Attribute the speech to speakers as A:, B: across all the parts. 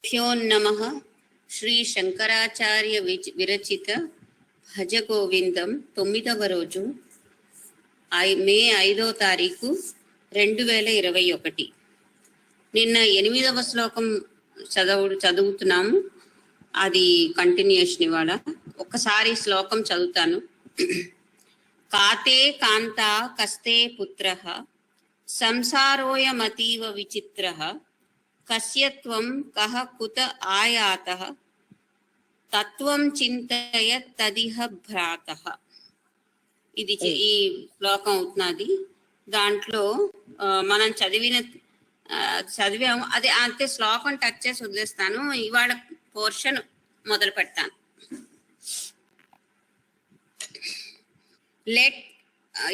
A: भ्यो नमः. శ్రీ శంకరాచార్య విరచిత భజ గోవిందం 9వ రోజు మే 5వ తారీఖు 2021. నిన్న 8వ శ్లోకం చదువుతున్నాము. అది కంటిన్యూషన్ ఇవాళ. ఒక్కసారి శ్లోకం చదువుతాను. కాతే కాంత కస్తే పుత్రః సంసారోయమతీవ విచిత్రః కస్యత్వం కహ కుత ఆయాతః తత్వం చింతయ తదిహ భ్రాతః. ఇది ఈ శ్లోకం అవుతున్నది. దాంట్లో మనం చదివాము. అది అంతే. శ్లోకం టచ్ చేసి వదిలేస్తాను. ఇవాళ పోర్షన్ మొదలు పెడతాను.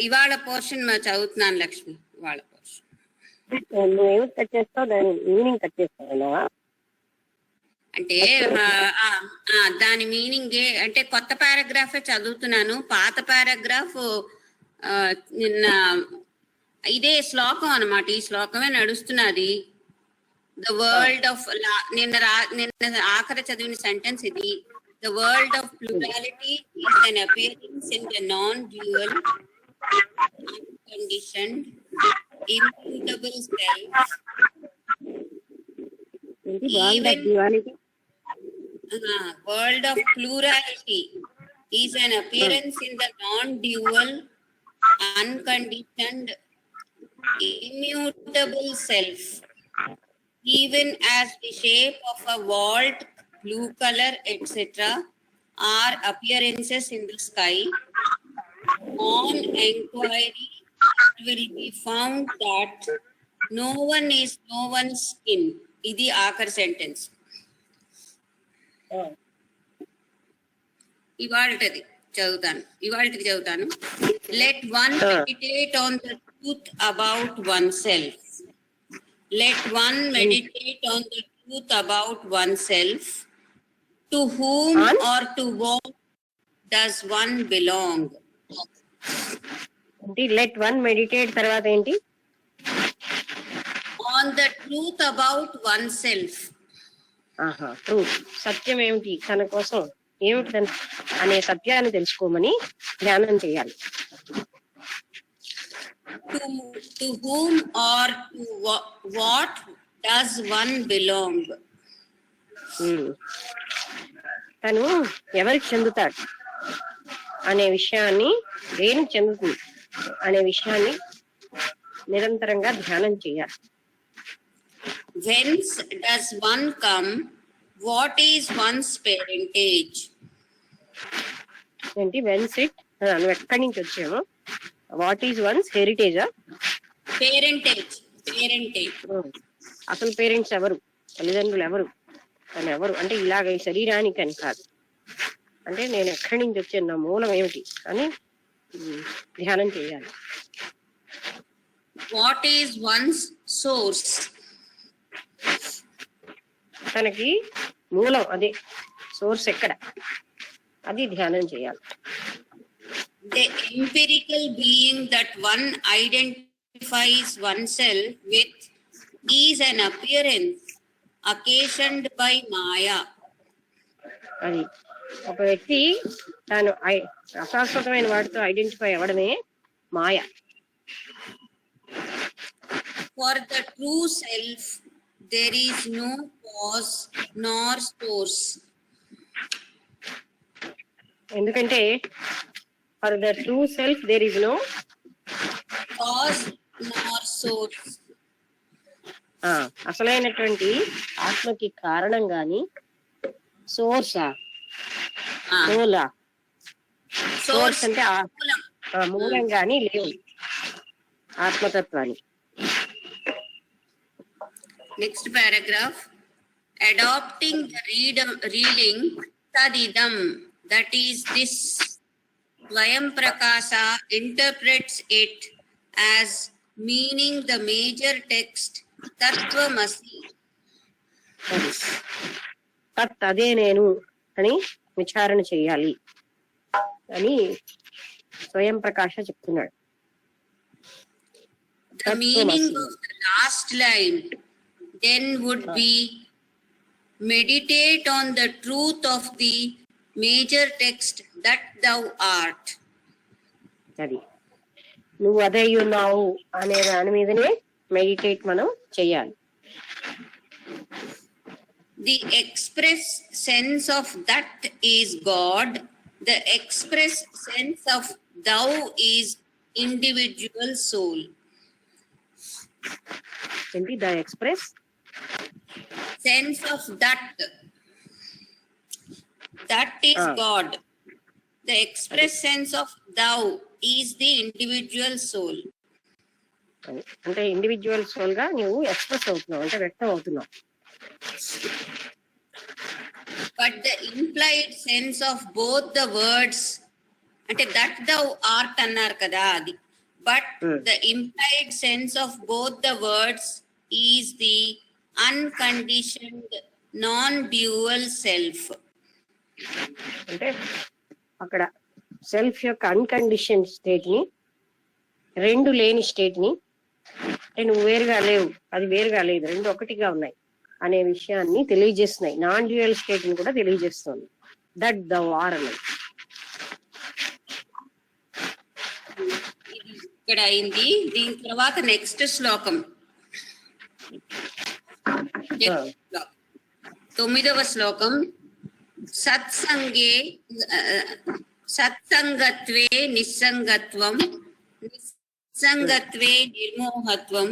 A: ఇవాళ పోర్షన్ చదువుతున్నాను లక్ష్మి. ఇవాళ అంటే దాని మీనింగ్ అంటే కొత్త పారాగ్రాఫే చదువుతున్నాను. పాత పారాగ్రాఫ్ నిన్న ఇదే శ్లోకం అన్నమాట. ఈ శ్లోకమే నడుస్తున్నది. ద వరల్డ్ ఆఫ్ నిన్న ఆఖరి చదివిన సెంటెన్స్ ఇది. The world of plurality is an appearance in the non dual unconditioned immutable self. World of plurality is an appearance in the non-dual unconditioned immutable self, even as the shape of a vault, blue color, etc. are appearances in the sky. On enquiry, it will be found that no one is no one's kin. ఇది ఆఖరి sentence. ఇవాళటిది చదువుతాను. Let one meditate on the truth about oneself. Let one meditate on the truth about oneself. To whom or to what does one belong?
B: Let one meditate తర్వాత ఏంటి?
A: On the truth about oneself.
B: Truth, సత్యం ఏమిటి, తన కోసం ఏమిటి అనే సత్యాన్ని తెలుసుకోమని ధ్యానం చేయాలి.
A: To whom or to what does one belong?
B: తను ఎవరికి చెందుతాడు అనే విషయాన్ని, దేనికి చెందుతుంది అనే విషయాన్ని నిరంతరంగా ధ్యానం చేయాలి.
A: Whence does one come? What is one's parentage?
B: ఏంటి వెన్స్ ఇట్? నువ్వు ఎక్కడి నుంచి వచ్చాము? వాట్ ఈజ్ వన్స్ హెరిటేజా?
A: పేరెంటేజ్.
B: అసలు పేరెంట్స్ ఎవరు? తల్లిదండ్రులు ఎవరు? తను ఎవరు అంటే ఇలాగ ఈ శరీరానికి అని కాదు. అంటే నేను ఎక్కడి నుంచి వచ్చాను, నా మూలం ఏమిటి అని ధ్యానం చేయాలి.
A: What is one's source?
B: తనకి మూలం అదే, సోర్స్ ఎక్కడ, అది ధ్యానం చేయాలి.
A: The empirical being that one identifies oneself with is an appearance occasioned by maya.
B: అది ఒక వ్యక్తి తాను అశాశ్వతమైన వాటితో ఐడెంటిఫై అవ్వడమే మాయ.
A: For the true self there is no cause nor source.
B: ఎందుకంటే for the true self there is no
A: cause nor source.
B: అసలైనటువంటి ఆత్మకి కారణం గాని, సోర్సా, సోలా, సోర్స్ అంటే మూలం గాని లేవు ఆత్మతత్వానికి.
A: Next paragraph. Adopting the reading tadidam, that is this, Swayam Prakasha interprets it as meaning the major text tattvamasi.
B: తత్ అదే నేను అని విచారణ చేయాలి అని స్వయం ప్రకాశ చెప్తున్నాడు.
A: The meaning of the last line then would be meditate on the truth of the major text that thou art.
B: అది నువ్వు అదే ఉన్నావు అనే దాని మీదనే మెడిటేట్ మనం చెయ్యాలి.
A: The express sense of that is God. The express sense of thou is individual soul.
B: ఏంటి the express
A: Sense of that is God. The express sense of thou is the individual soul.
B: అంటే individual soul గా నువ్వు express అవుతున్నావు, అంటే వ్యక్తం అవుతున్నావు.
A: But the implied sense of both the words, అంటే that thou art అన్నారు కదా అది, but the implied sense of both the words is the unconditioned non-dual self.
B: అంటే అక్కడ సెల్ఫ్ యొక్క అన్కండిషన్ స్టేట్ ని, రెండు లేని స్టేట్ ని, అంటే నువ్వు వేరుగా లేవు, అది వేరుగా లేదు, రెండు ఒకటిగా ఉన్నాయి అనే విషయాన్ని తెలియజేస్తున్నాయి. నాన్ డ్యూయల్ స్టేట్ ని కూడా తెలియజేస్తుంది దట్ ద వార్ అనేది.
A: ఇక్కడ అయింది. దీని తర్వాత నెక్స్ట్ శ్లోకం 9వ శ్లోకం. సత్సంగత్వే నిస్సంగత్వం, నిస్సంగత్వే నిర్మోహత్వం,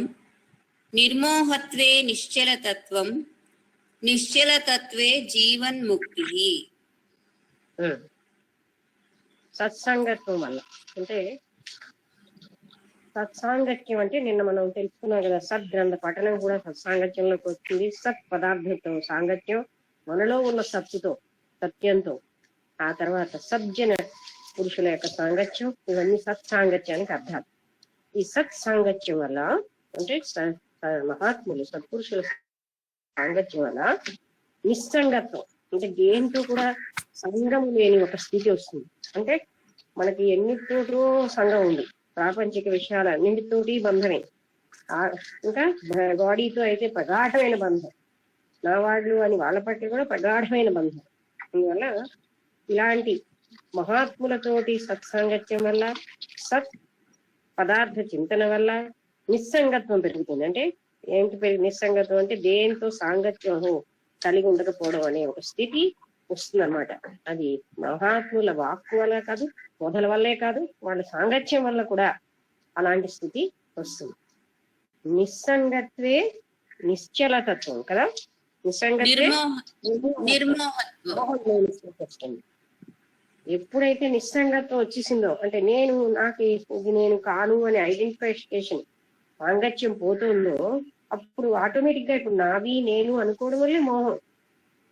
A: నిర్మోహత్వే నిశ్చలతత్వం, నిశ్చలతత్వే జీవన్ముక్తి.
B: సత్సంగత్వం వల్ల అంటే సత్సాంగత్యం అంటే నిన్న మనం తెలుసుకున్నాం కదా, సద్గ్రంథ పఠనం కూడా సత్సాంగత్యంలోకి వచ్చింది. సత్ పదార్థంతో సాంగత్యం, మనలో ఉన్న సత్తుతో, సత్యంతో, ఆ తర్వాత సజ్జన పురుషుల యొక్క సాంగత్యం, ఇవన్నీ సత్సాంగత్యానికి అర్థాలు. ఈ సత్సాంగత్యం వల్ల అంటే మహాత్ములు సత్పురుషుల సాంగత్యం వల్ల నిస్సంగత్వం అంటే దేంతో కూడా సంగం లేని ఒక స్థితి వస్తుంది. అంటే మనకి ఎన్నిటితో సంఘం ఉంది, ప్రాపంచిక విషయాలు అన్నింటితోటి బంధమే, ఇంకా బాడీతో అయితే ప్రగాఢమైన బంధం, నా వాళ్ళు అని వాళ్ళ పట్ల కూడా ప్రగాఢమైన బంధం. అందువల్ల ఇలాంటి మహాత్ములతోటి సత్సాంగత్యం వల్ల, సత్ పదార్థ చింతన వల్ల నిస్సంగత్వం పెరుగుతుంది. అంటే ఏంటి నిస్సంగత్వం అంటే దేంతో సాంగత్యం కలిగి ఉండకపోవడం అనే ఒక స్థితి వస్తుంది అనమాట. అది మహాత్ముల వాక్కు వల్ల కాదు, బోధల వల్లే కాదు, వాళ్ళ సాంగత్యం వల్ల కూడా అలాంటి స్థితి వస్తుంది. నిస్సంగత్వే నిశ్చలతత్వం కదా, నిస్సంగత్వే వస్తుంది. ఎప్పుడైతే నిస్సంగత్వం వచ్చేసిందో అంటే నాకు ఇది నేను కాను అనే ఐడెంటిఫికేషన్ సాంగత్యం పోతుందో అప్పుడు ఆటోమేటిక్ గా ఇప్పుడు నావి నేను అనుకోవడం వల్లే మోహం.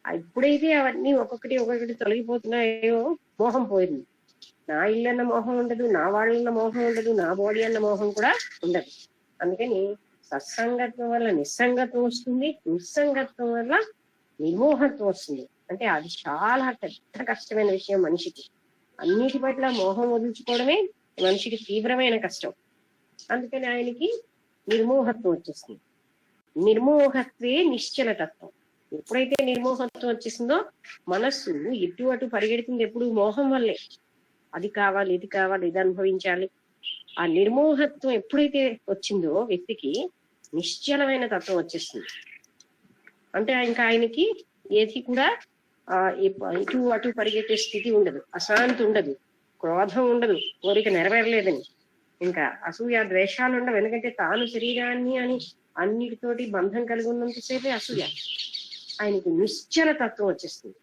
B: ఎప్పుడైతే అవన్నీ ఒక్కొక్కటి తొలగిపోతున్నాయో మోహం పోయింది. నా ఇల్లు అన్న మోహం ఉండదు, నా వాళ్ళన్న మోహం ఉండదు, నా బాడీ అన్న మోహం కూడా ఉండదు. అందుకని సత్సంగత్వం వల్ల నిస్సంగత్వం వస్తుంది, నిస్సంగత్వం వల్ల నిర్మోహత్వం వస్తుంది. అంటే అది చాలా పెద్ద కష్టమైన విషయం మనిషికి. అన్నిటి పట్ల మోహం వదులుచుకోవడమే మనిషికి తీవ్రమైన కష్టం. అందుకని ఆయనకి నిర్మోహత్వం వచ్చేస్తుంది. నిర్మోహత్వే నిశ్చలతత్వం. ఎప్పుడైతే నిర్మోహత్వం వచ్చేసిందో మనస్సు ఇటు అటు పరిగెడుతుంది ఎప్పుడు మోహం వల్లే. అది కావాలి, ఇది కావాలి, ఇది అనుభవించాలి. ఆ నిర్మోహత్వం ఎప్పుడైతే వచ్చిందో వ్యక్తికి నిశ్చలమైన తత్వం వచ్చేస్తుంది. అంటే ఇంకా ఆయనకి ఏది కూడా ఇటు అటు పరిగెత్తే స్థితి ఉండదు, అశాంతి ఉండదు, క్రోధం ఉండదు, కోరిక నెరవేరలేదని, ఇంకా అసూయ ద్వేషాలు ఉండవు. ఎందుకంటే తాను శరీరాన్ని అని అన్నిటితోటి బంధం కలిగి ఉన్నంతసేపే అసూయ. ఆయనకి నిశ్చల తత్వం వచ్చేస్తుంది.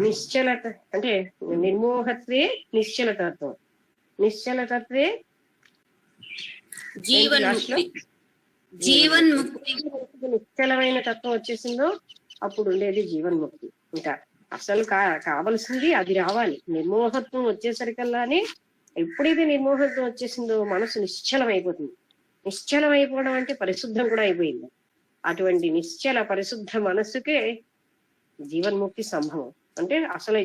B: నిశ్చలత అంటే నిర్మోహత్వే నిశ్చల తత్వం, నిశ్చల తత్వే జీవన్ముక్తి. నిశ్చలమైన తత్వం వచ్చేసిందో అప్పుడు ఉండేది జీవన్ముక్తి. ఇంకా అసలు కావలసింది అది రావాలి. నిర్మోహత్వం వచ్చేసరికల్లానే ఎప్పుడైతే నిర్మోహత్వం వచ్చేసిందో మనసు నిశ్చలం అయిపోతుంది. నిశ్చలం అయిపోవడం అంటే పరిశుద్ధం కూడా అయిపోయింది. అటువంటి నిశ్చల పరిశుద్ధ మనస్సుకే జీవన్ముక్తి సంభవం. అంటే అసలు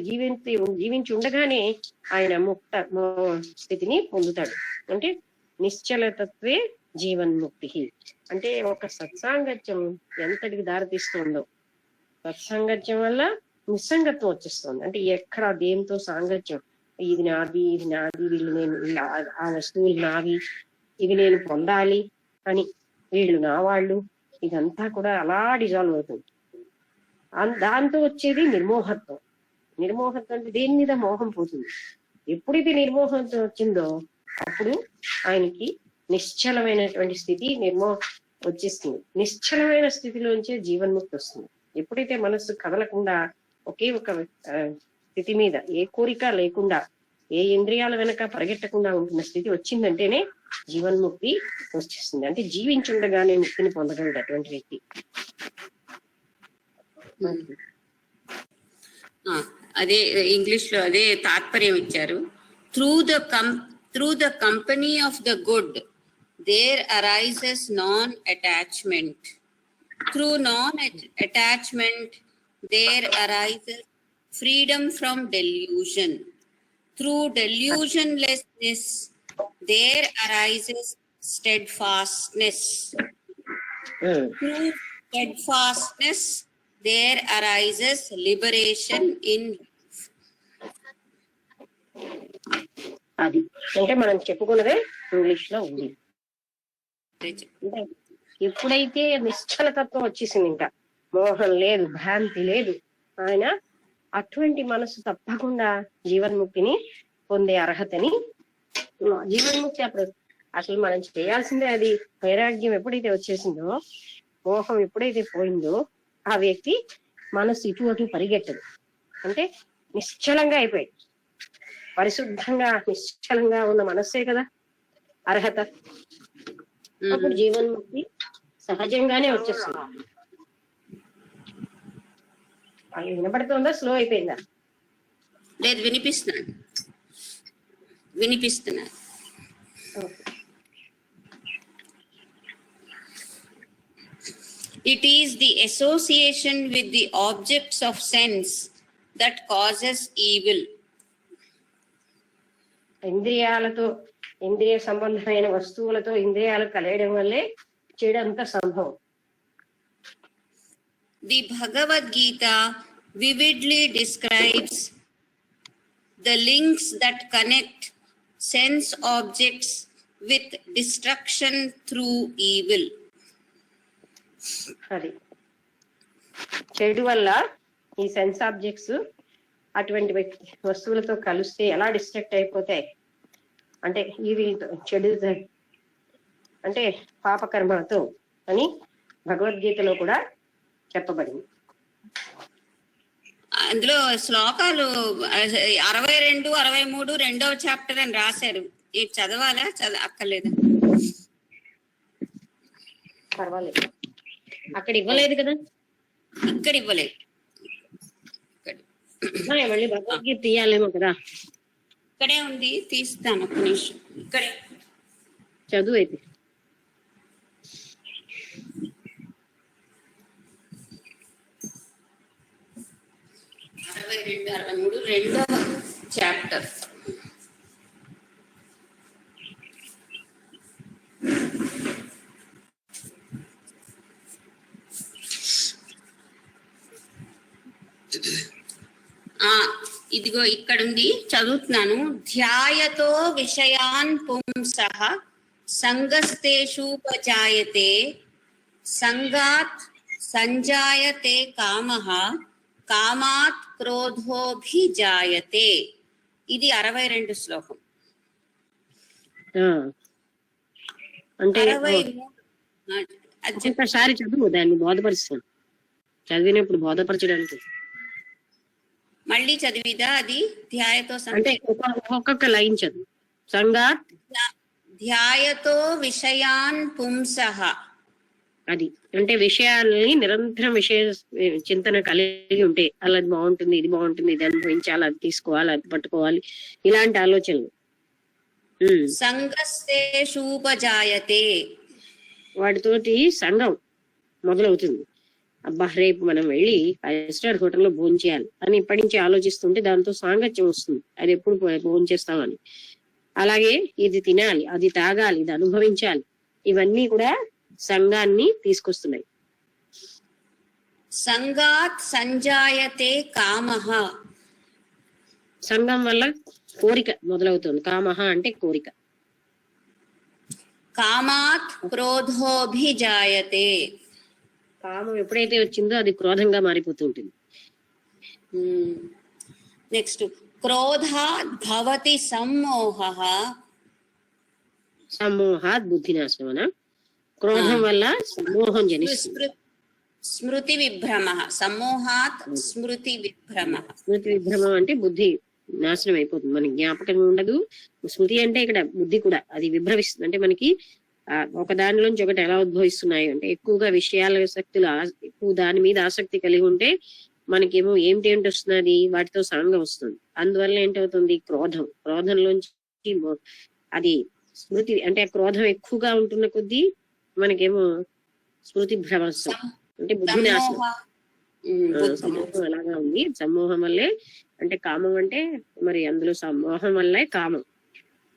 B: జీవించి ఉండగానే ఆయన ముక్త స్థితిని పొందుతాడు. అంటే నిశ్చలతత్వే జీవన్ముక్తి. అంటే ఒక సత్సాంగత్యం ఎంతటికి దారితీస్తుందో, సత్సాంగత్యం వల్ల నిస్సంగత్వం వచ్చేస్తుంది. అంటే ఎక్కడ దేంతో సాంగత్యం, ఇది నాది, ఇది నాది, వీళ్ళు నేను ఆ వస్తువులు నావి, ఇవి నేను పొందాలి అని, వీళ్ళు నా వాళ్ళు, ఇదంతా కూడా అలా డిజాల్వ్ అవుతుంది. దాంతో వచ్చేది నిర్మోహత్వం. నిర్మోహత్వం అంటే దేని మీద మోహం పోతుంది. ఎప్పుడైతే నిర్మోహత్వం వచ్చిందో అప్పుడు ఆయనకి నిశ్చలమైనటువంటి స్థితి వచ్చేస్తుంది. నిశ్చలమైన స్థితిలోంచే జీవన్ముక్తి వస్తుంది. ఎప్పుడైతే మనస్సు కదలకుండా ఒకే ఒక స్థితి మీద ఏ కోరిక లేకుండా, ఏ ఇంద్రియాల వెనక పరిగెట్టకుండా ఉంటున్న స్థితి వచ్చిందంటేనే జీవన్ముక్తి వచ్చేస్తుంది. అంటే జీవించుండగానే ముక్తిని పొందగలడు అటువంటి వ్యక్తి.
A: అదే ఇంగ్లీష్ లో అదే తాత్పర్యం ఇచ్చారు. Through the company of the good there arises non attachment. Through non attachment there arises freedom from delusion. Through delusionlessness there arises steadfastness. Through steadfastness there arises liberation in life.
B: అది అంటే మనం చెప్పుకున్నదే English లో ఉంది. ఎప్పుడైతే నిశ్చలతత్వం వచ్చేసింది, ఇంకా మోహం లేదు, భ్రాంతి లేదు, ఆయన అటువంటి మనసు తప్పకుండా జీవన్ముక్తిని పొందే అర్హతని, జీవన్ముక్తి అప్పుడు అసలు మనం చేయాల్సిందే అది. వైరాగ్యం ఎప్పుడైతే వచ్చేసిందో, మోహం ఎప్పుడైతే పోయిందో, ఆ వ్యక్తి మనసు ఇటు అటు పరిగెట్టదు. అంటే నిశ్చలంగా అయిపోయింది. పరిశుద్ధంగా నిశ్చలంగా ఉన్న మనస్సే కదా అర్హత. అప్పుడు జీవన్ముక్తి సహజంగానే వచ్చేస్తుంది. అది వినపడుతుందా, స్లో అయిపోయిందా?
A: లేదు, వినిపిస్తున్నా. It is the association with the objects of sense that causes evil.
B: ఇంద్రియాలతో, ఇంద్రియ సంబంధమైన వస్తువులతో ఇంద్రియాలు కలియడం వల్లే చెడంతా సంభవం.
A: The Bhagavad Gita vividly describes the links that connect sense objects with destruction through evil.
B: అది చెడు వల్ల ఈ సెన్స్ ఆబ్జెక్ట్స్ అటువంటి వస్తువులతో కలిస్తే ఎలా డిస్ట్రక్ట్ అయిపోతాయి అంటే ఈ వీళ్ళతో, చెడు అంటే పాపకర్మలతో అని భగవద్గీతలో కూడా చెప్పబడింది.
A: అందులో శ్లోకాలు 62, 63 రెండవ చాప్టర్ అని రాశారు. ఇది చదవాలా, అక్కర్లేదా?
B: పర్వాలేదు, అక్కడ ఇవ్వలేదు కదా.
A: ఇక్కడ ఇవ్వలేదు,
B: మళ్ళీ భగవద్గీత తీయాలేమో కదా.
A: ఇక్కడే ఉంది, తీస్తాను ఒక నిమిషం. ఇక్కడే
B: చదువు అయితే.
A: రెండవ చాప్టర్. ఇదిగో ఇక్కడ ఉంది, చదువుతున్నాను. ధ్యాయతో విషయాన్ పుంసః సంగస్తేషూపజాయతే సంగాత్ సంజాయతే కామః కామాత్ క్రోధోభిజాయతే. ఇది 62 శ్లోకం.
B: అంటే ఒకసారి చదువు, దాన్ని బోధపరుస్తాను. చదివినప్పుడు బోధపరచడానికి
A: మళ్ళీ చదివిదా? అది ధ్యాయతో
B: అంటే ఒక్కొక్క లైన్ చదువు. సంగాత్
A: ధ్యాయతో విషయాన్ పుంసః,
B: అది అంటే విషయాలని నిరంతరం విషయ చింతన కలిగి ఉంటే అలా బాగుంటుంది, ఇది బాగుంటుంది, ఇది అనుభవించాలి, అది తీసుకోవాలి, అది పట్టుకోవాలి, ఇలాంటి ఆలోచనలు.
A: సంగస్తేషూపజాయతే,
B: వాటితోటి సంఘం మొదలవుతుంది. అబ్బా రేపు మనం వెళ్ళి 5 స్టార్ హోటల్లో భోజనం చేయాలి అని ఇప్పటి నుంచి ఆలోచిస్తుంటే దాంతో సాంగత్యం వస్తుంది. అది ఎప్పుడు భోజనం చేస్తామని. అలాగే ఇది తినాలి, అది తాగాలి, ఇది అనుభవించాలి, ఇవన్నీ కూడా సంఘాన్ని తీసుకొస్తున్నాయి.
A: సంగాత్ సంజాయతే కామః.
B: సంఘం వల్ల కోరిక మొదలవుతుంది. కామహ అంటే కోరిక.
A: కామాత్ క్రోధోభిజాయతే.
B: కామం ఎప్పుడైతే వచ్చిందో అది క్రోధంగా మారిపోతూ ఉంటుంది.
A: నెక్స్ట్ క్రోధాత్ భవతి సమ్మోహః.
B: సమ్మోహాత్ బుద్ధినాశనం. క్రోధం వల్ల సమ్మోహం జనిస్తుంది.
A: స్మృతి విభ్రమ. సమ్మోహాత్ స్మృతి విభ్రమ.
B: స్మృతి విభ్రమం అంటే బుద్ధి నాశనం అయిపోతుంది, మనకి జ్ఞాపకం ఉండదు. స్మృతి అంటే ఇక్కడ బుద్ధి కూడా అది విభ్రమిస్తుంది. అంటే మనకి ఒక దానిలోంచి ఒకటి ఎలా ఉద్భవిస్తున్నాయి అంటే ఎక్కువగా విషయాల శక్తులు ఎక్కువ దాని మీద ఆసక్తి కలిగి ఉంటే మనకేమో ఏంటి వస్తున్నది, వాటితో సాంగం వస్తుంది. అందువల్ల ఏంటవుతుంది, క్రోధంలోంచి అది స్మృతి అంటే క్రోధం ఎక్కువగా ఉంటున్న కొద్దీ మనకేమో స్మృతి భ్రమస్తం అంటే బుద్ధి నాశనం. సమ్మోహం అలాగా ఉంది. సమ్మోహం వల్లే అంటే కామం అంటే మరి అందులో సమ్మోహం వల్లే కామం.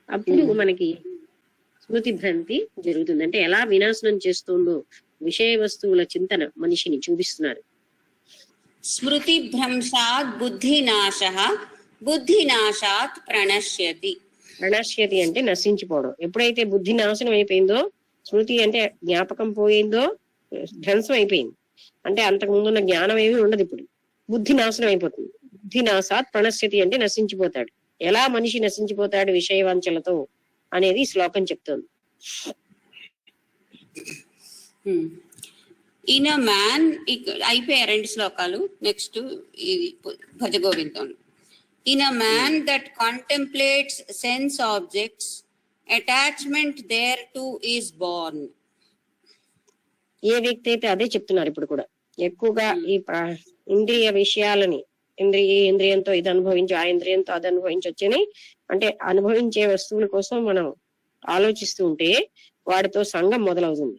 B: అప్పుడు మనకి స్మృతి భ్రాంతి జరుగుతుంది. అంటే ఎలా వినాశనం చేస్తుందో విషయ వస్తువుల చింతన మనిషిని చూపిస్తున్నారు.
A: స్మృతి భ్రంశాత్ బుద్ధినాశః బుద్ధినాశాత్ ప్రణశ్యతి.
B: ప్రణశ్యతి అంటే నశించిపోవడం. ఎప్పుడైతే బుద్ధి నాశనం అయిపోయిందో, స్మృతి అంటే జ్ఞాపకం పోయిందో ధ్వంసం అయిపోయింది. అంటే అంతకు ముందున్న జ్ఞానం ఏమీ ఉండదు. ఇప్పుడు బుద్ధి నాశనం అయిపోతుంది. బుద్ధి నాశాత్ ప్రణశ్యతి అంటే నశించిపోతాడు. ఎలా మనిషి నశించిపోతాడు విషయవాంఛలతో అనేది శ్లోకం చెప్తోంది.
A: ఇన్ అ మ్యాన్ అయిపోయాయి 2 శ్లోకాలు. Next Bhajagovindam. In a man that contemplates sense objects attachment thereto is born.
B: ఏ వ్యక్తి అయితే అదే చెప్తున్నారు ఇప్పుడు కూడా. ఎక్కువగా ఈ ఇంద్రియ విషయాలని ఇంద్రియంతో ఇది అనుభవించి ఆ ఇంద్రియంతో అది అనుభవించొచ్చని అంటే అనుభవించే వస్తువుల కోసం మనం ఆలోచిస్తూ ఉంటే వాటితో సంఘం మొదలవుతుంది.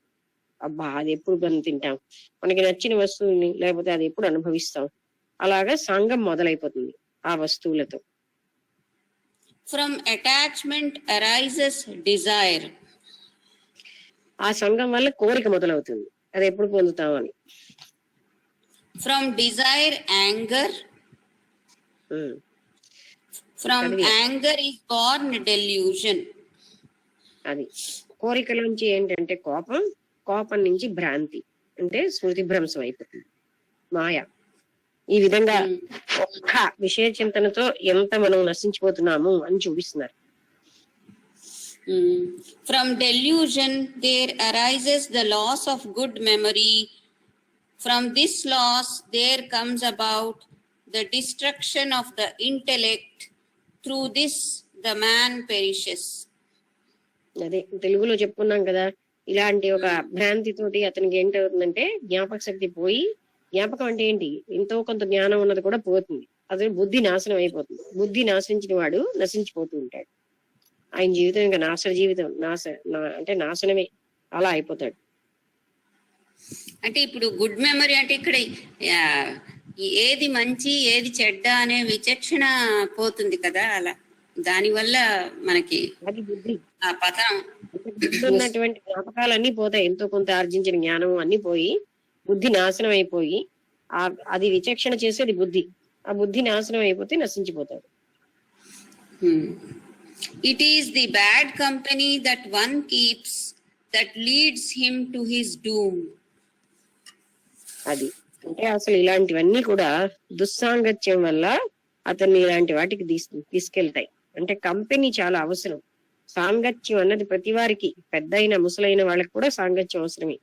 B: అబ్బా అది ఎప్పుడు మనం తింటాం, మనకి నచ్చిన వస్తువుని లేకపోతే అది ఎప్పుడు అనుభవిస్తాం, అలాగా సంఘం మొదలైపోతుంది ఆ వస్తువులతో.
A: From attachment arises desire.
B: ఆ సంఘం వల్ల కోరిక మొదలవుతుంది, అది ఎప్పుడు పొందుతామని.
A: From desire anger. From anger is born delusion.
B: అది కోరికలోంచి ఏంటంటే కోపం నుంచి భ్రాంతి అంటే స్మృతి భ్రంశం అయిపోతుంది, మాయ. ఈ విధంగా ఒక్క విషయ చింతనతో ఎంత మనం నశించిపోతున్నాము అని చూపిస్తున్నారు.
A: From delusion there arises the loss of good memory. From this loss there comes about the destruction of the intellect. Through this the man perishes.
B: అదే తెలుగులో చెప్పుకున్నాం కదా, ఇలాంటి ఒక భ్రాంతి తోటి అతనికి ఏంటవుతుందంటే జ్ఞాపక శక్తి పోయి, జ్ఞాపకం అంటే ఏంటి, ఎంతో కొంత జ్ఞానం ఉన్నది కూడా పోతుంది. అతను బుద్ధి నాశనం అయిపోతుంది. బుద్ధి నాశించిన వాడు నశించిపోతూ ఉంటాడు. ఆయన జీవితం ఇంకా జీవితం అంటే నాశనమే, అలా అయిపోతాడు.
A: అంటే ఇప్పుడు గుడ్ మెమరీ అంటే ఇక్కడ ఏది మంచి ఏది చెడ్డ అనే విచక్షణ పోతుంది కదా, అలా దానివల్ల మనకి
B: అది బుద్ధి
A: ఆ పతనం.
B: ఉన్నటువంటి జ్ఞాపకాలన్నీ పోతాయి, ఎంతో కొంత ఆర్జించిన జ్ఞానం అన్ని పోయి బుద్ధి నాశనం అయిపోయి అది విచక్షణ చేసేది బుద్ధి. ఆ బుద్ధి నాశనం అయిపోతే నశించిపోతాడు.
A: It is the bad company that one keeps that leads him to his doom.
B: అది అంటే అసలు ఇలాంటివన్నీ కూడా దుస్సాంగత్యం వల్ల అతన్ని ఇలాంటి వాటికి తీసుకెళ్తాయి. అంటే కంపెనీ చాలా అవసరం. సాంగత్యం అన్నది ప్రతి వారికి, పెద్దయిన ముసలైన వాళ్ళకి కూడా సాంగత్యం అవసరమే.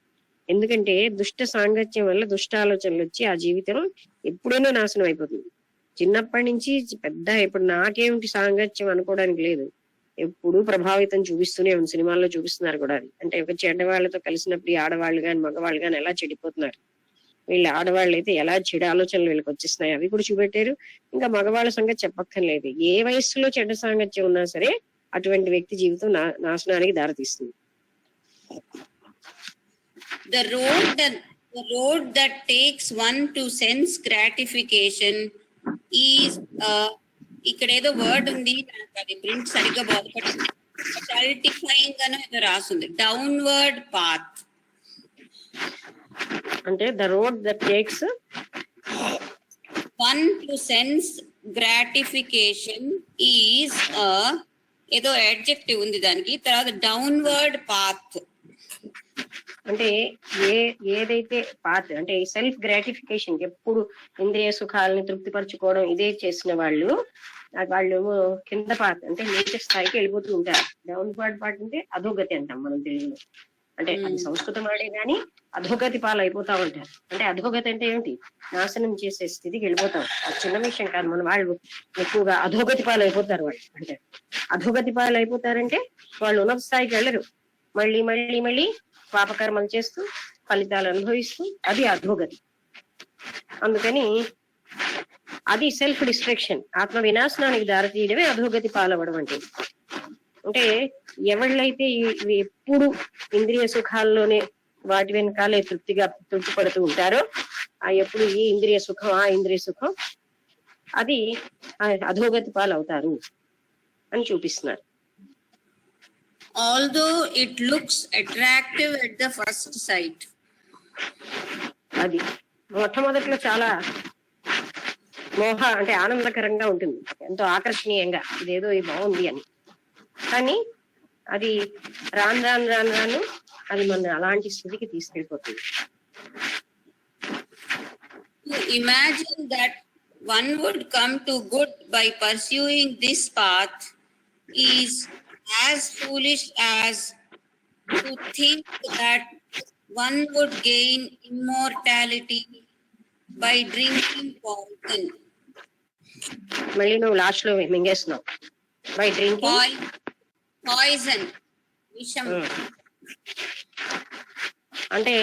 B: ఎందుకంటే దుష్ట సాంగత్యం వల్ల దుష్ట ఆలోచనలు వచ్చి ఆ జీవితం ఎప్పుడైనా నాశనం అయిపోతుంది. చిన్నప్పటి నుంచి పెద్ద ఇప్పుడు నాకేమిటి సాంగత్యం అనుకోవడానికి లేదు, ఎప్పుడు ప్రభావితం చూపిస్తూనే ఉంది. సినిమాల్లో చూపిస్తున్నారు కూడా అది. అంటే ఒక చెడ్డ వాళ్ళతో కలిసినప్పుడు ఆడవాళ్ళు గాని మగవాళ్ళు గాని ఎలా చెడిపోతున్నారు, వీళ్ళు ఆడవాళ్ళు అయితే ఎలా చెడు ఆలోచనలు వీళ్ళకి వచ్చేస్తున్నాయి అవి కూడా చూపెట్టారు. ఇంకా మగవాళ్ళ సంగతి చెప్పక్కర్లేదు. ఏ వయస్సులో చెడ్డ సాంగత్యం ఉన్నా సరే అటువంటి వ్యక్తి జీవితం నాశనానికి దారితీస్తుంది.
A: The road that takes one to sense gratification is ఇక్కడ ఏదో వర్డ్ ఉంది, అది ప్రింట్ సరిగ్గా బోధపడుతుంది. అడల్టిఫైయింగ్ అని ఏదో రాసింది. డౌన్వర్డ్ పాత్
B: అంటే the road that takes
A: one to sense gratification is ఏదో అడ్జెక్టివ్ ఉంది దానికి. తర్వాత డౌన్వర్డ్ పాత్
B: అంటే ఏదైతే పాత్ అంటే సెల్ఫ్ గ్రాటిఫికేషన్, ఎప్పుడు ఇంద్రియ సుఖాలని తృప్తిపరచుకోవడం ఇదే చేసిన వాళ్ళు కింద పాత్ అంటే నీచ స్థాయికి వెళ్ళిపోతూ ఉంటారు. డౌన్వర్డ్ పాత్ అంటే అధోగతి అంటాం మనం తెలుగులో. అంటే అది సంస్కృతం వాడే గాని అధోగతి పాలు అయిపోతా ఉంటారు. అంటే అధోగతి అంటే ఏమిటి? నాశనం చేసే స్థితికి వెళ్ళిపోతాం. అది చిన్న విషయం కాదు. మన వాళ్ళు ఎక్కువగా అధోగతి పాలు అయిపోతారు. వాళ్ళు అంటే అధోగతి పాలు అయిపోతారంటే వాళ్ళు ఉన్నత స్థాయికి వెళ్ళరు. మళ్ళీ మళ్ళీ మళ్ళీ పాపకర్మలు చేస్తూ ఫలితాలు అనుభవిస్తూ అది అధోగతి. అందుకని అది సెల్ఫ్ డిస్ట్రక్షన్, ఆత్మ వినాశనానికి దారితీయడమే అధోగతి పాలవడం అంటే. అంటే ఎవళ్ళైతే ఇవి ఎప్పుడు ఇంద్రియ సుఖాల్లోనే వాటి వెనకాలే తృప్తి పడుతూ ఉంటారో ఎప్పుడు ఈ ఇంద్రియ సుఖం ఆ ఇంద్రియ సుఖం అది అధోగతి పాలు అవుతారు అని చూపిస్తున్నారు.
A: although it looks attractive at the first sight.
B: అది మొట్టమొదట్లో చాలా అంటే ఆనందకరంగా ఉంటుంది, ఎంతో ఆకర్షణీయంగా ఇదేదో బాగుంది అని. కానీ అది రాను అది మన అలాంటి స్థితికి తీసుకెళ్ళిపోతుంది.
A: To imagine that one would come to good by pursuing this path is as foolish as to think that one would gain immortality by drinking poison.
B: మళ్ళీ నువ్వు లాస్ట్ లో మింగేస్తున్నావు. బై డ్రింకింగ్
A: పాయిజన్, విషం.
B: అంటే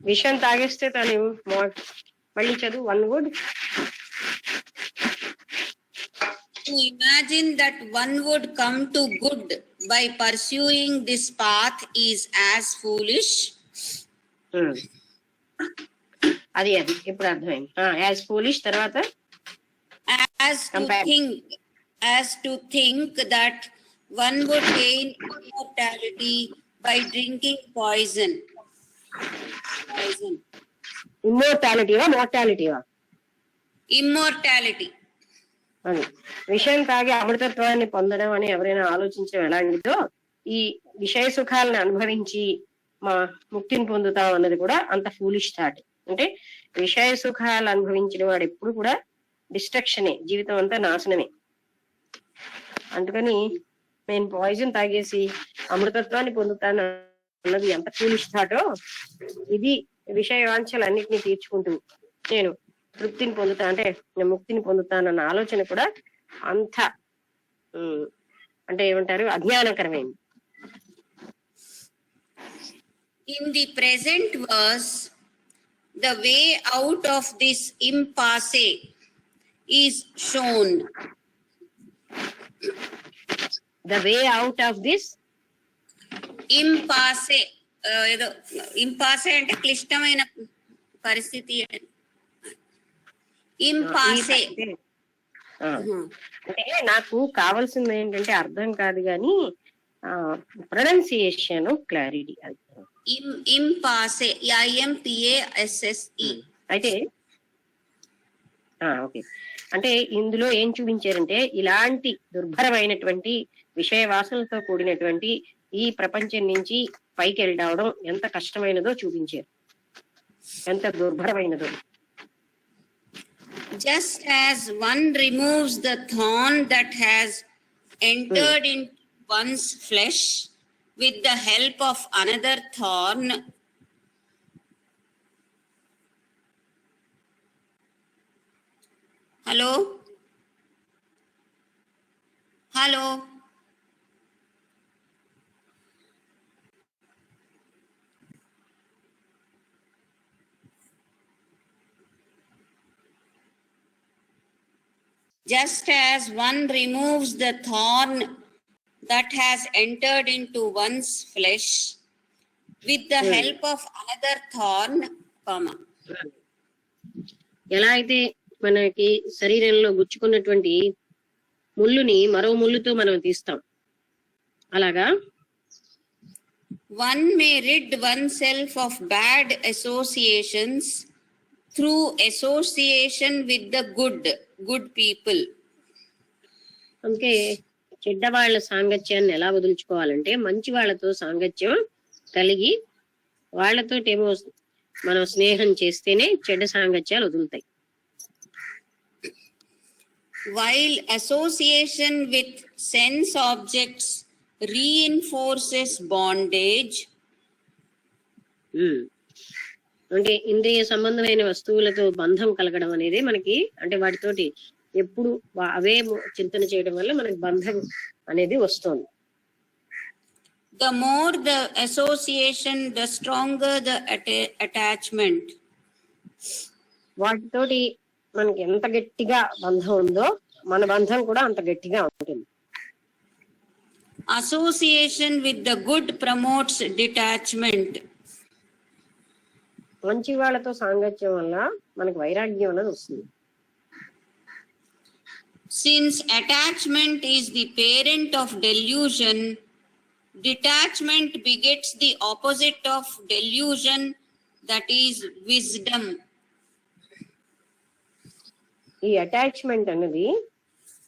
B: విషం తాగేస్తే తను మళ్ళీ చదువు. One would
A: To imagine that one would come to good by pursuing this path is as foolish.
B: అది ఇప్పుడు అర్థమైంది. యాజ్ ఫూలిష్ తర్వాత
A: as to think that one would gain immortality by drinking poison.
B: మోర్టాలిటీవా?
A: Immortality.
B: అది విషయం తాగి అమృతత్వాన్ని పొందడం అని ఎవరైనా ఆలోచించడం ఎలాంటిదో, ఈ విషయ సుఖాలను అనుభవించి మా ముక్తిని పొందుతాం అన్నది కూడా అంత ఫూలిష్ థాట్. అంటే విషయ సుఖాలు అనుభవించిన వాడు ఎప్పుడు కూడా డిస్ట్రక్షనే, జీవితం అంతా నాశనమే. అందుకని నేను పాయిజన్ తాగేసి అమృతత్వాన్ని పొందుతాను అన్నది ఎంత ఫూలిష్ థాటో, ఇది విషయ వాంఛలన్నిటినీ తీర్చుకుంటూ నేను తృప్తిని పొందుతా అంటే నేను ముక్తిని పొందుతానన్న ఆలోచన కూడా అంత అంటే ఏమంటారు, అజ్ఞానకరమైంది.
A: In the present verse, the way out of this impasse is shown.
B: The way out of this
A: impasse, ఏదో ఇంపాసే అంటే క్లిష్టమైన పరిస్థితి. ఇంపాసే
B: అంటే నాకు కావాల్సింది ఏంటంటే అర్థం కాదు కానీ ప్రొనౌన్సియేషన్ క్లారిటీ. అది
A: ఇంపాసే, IMPASSE.
B: అయితే ఓకే, అంటే ఇందులో ఏం చూపించారంటే ఇలాంటి దుర్భరమైనటువంటి విషయ వాసనలతో కూడినటువంటి ఈ ప్రపంచం నుంచి పైకి వెళ్ళడం ఎంత కష్టమైనదో చూపించారు, ఎంత దుర్భరమైనదో.
A: Just as one removes the thorn that has entered into one's flesh with the help of another thorn, hello just as one removes the thorn that has entered into one's flesh with the help of another thorn,
B: ఎలా అయితే మనకి శరీరంలో గుచ్చుకున్నటువంటి ముళ్ళుని మరో ముళ్ళుతో మనం తీస్తాం, అలాగా
A: one may rid oneself of bad associations through association with the good people.
B: అందుకే చెడ్డ వాళ్ళ సాంగత్యాన్ని ఎలా వదులుచుకోవాలంటే మంచి వాళ్ళతో సాంగత్యం కలిగి వాళ్ళతోటేమో మనం స్నేహం చేస్తేనే చెడ్డ సాంగత్యాలు వదులుతాయి.
A: While association with sense objects reinforces bondage,
B: అంటే ఇంద్రియ సంబంధమైన వస్తువులతో బంధం కలగడం అనేది మనకి అంటే వాటితోటి ఎప్పుడు అవే చింతన చేయడం వల్ల మనకి బంధం అనేది వస్తుంది.
A: the more the association, the stronger the attachment.
B: వాటితోటి మనకి ఎంత గట్టిగా బంధం ఉందో మన బంధం కూడా అంత గట్టిగా ఉంటుంది.
A: Association with the good promotes detachment.
B: మంచి వాళ్ళతో సాంగత్యం వల్ల మనకి వైరాగ్యం అనేది వస్తుంది.
A: Since attachment is the parent of delusion, detachment begets the opposite of delusion, that is wisdom.
B: ఈ అటాచ్మెంట్ అనేది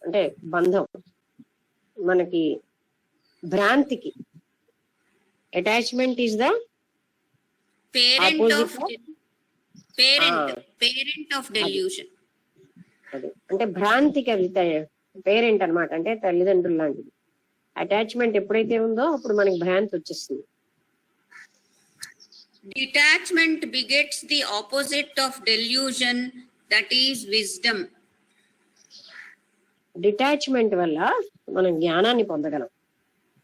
B: అంటే బంధం మనకి భ్రాంతికి attachment is the
A: parent of delusion.
B: అది అంటే భ్రాంతికి అది పేరెంట్ అన్నమాట, అంటే తల్లిదండ్రులు లాంటిది. అటాచ్మెంట్ ఎప్పుడైతే ఉందో అప్పుడు మనకి భ్రాంతి వచ్చేస్తుంది.
A: Detachment begets the opposite of delusion, that is wisdom.
B: Detachment వల్ల మనం జ్ఞానాన్ని పొందగలం,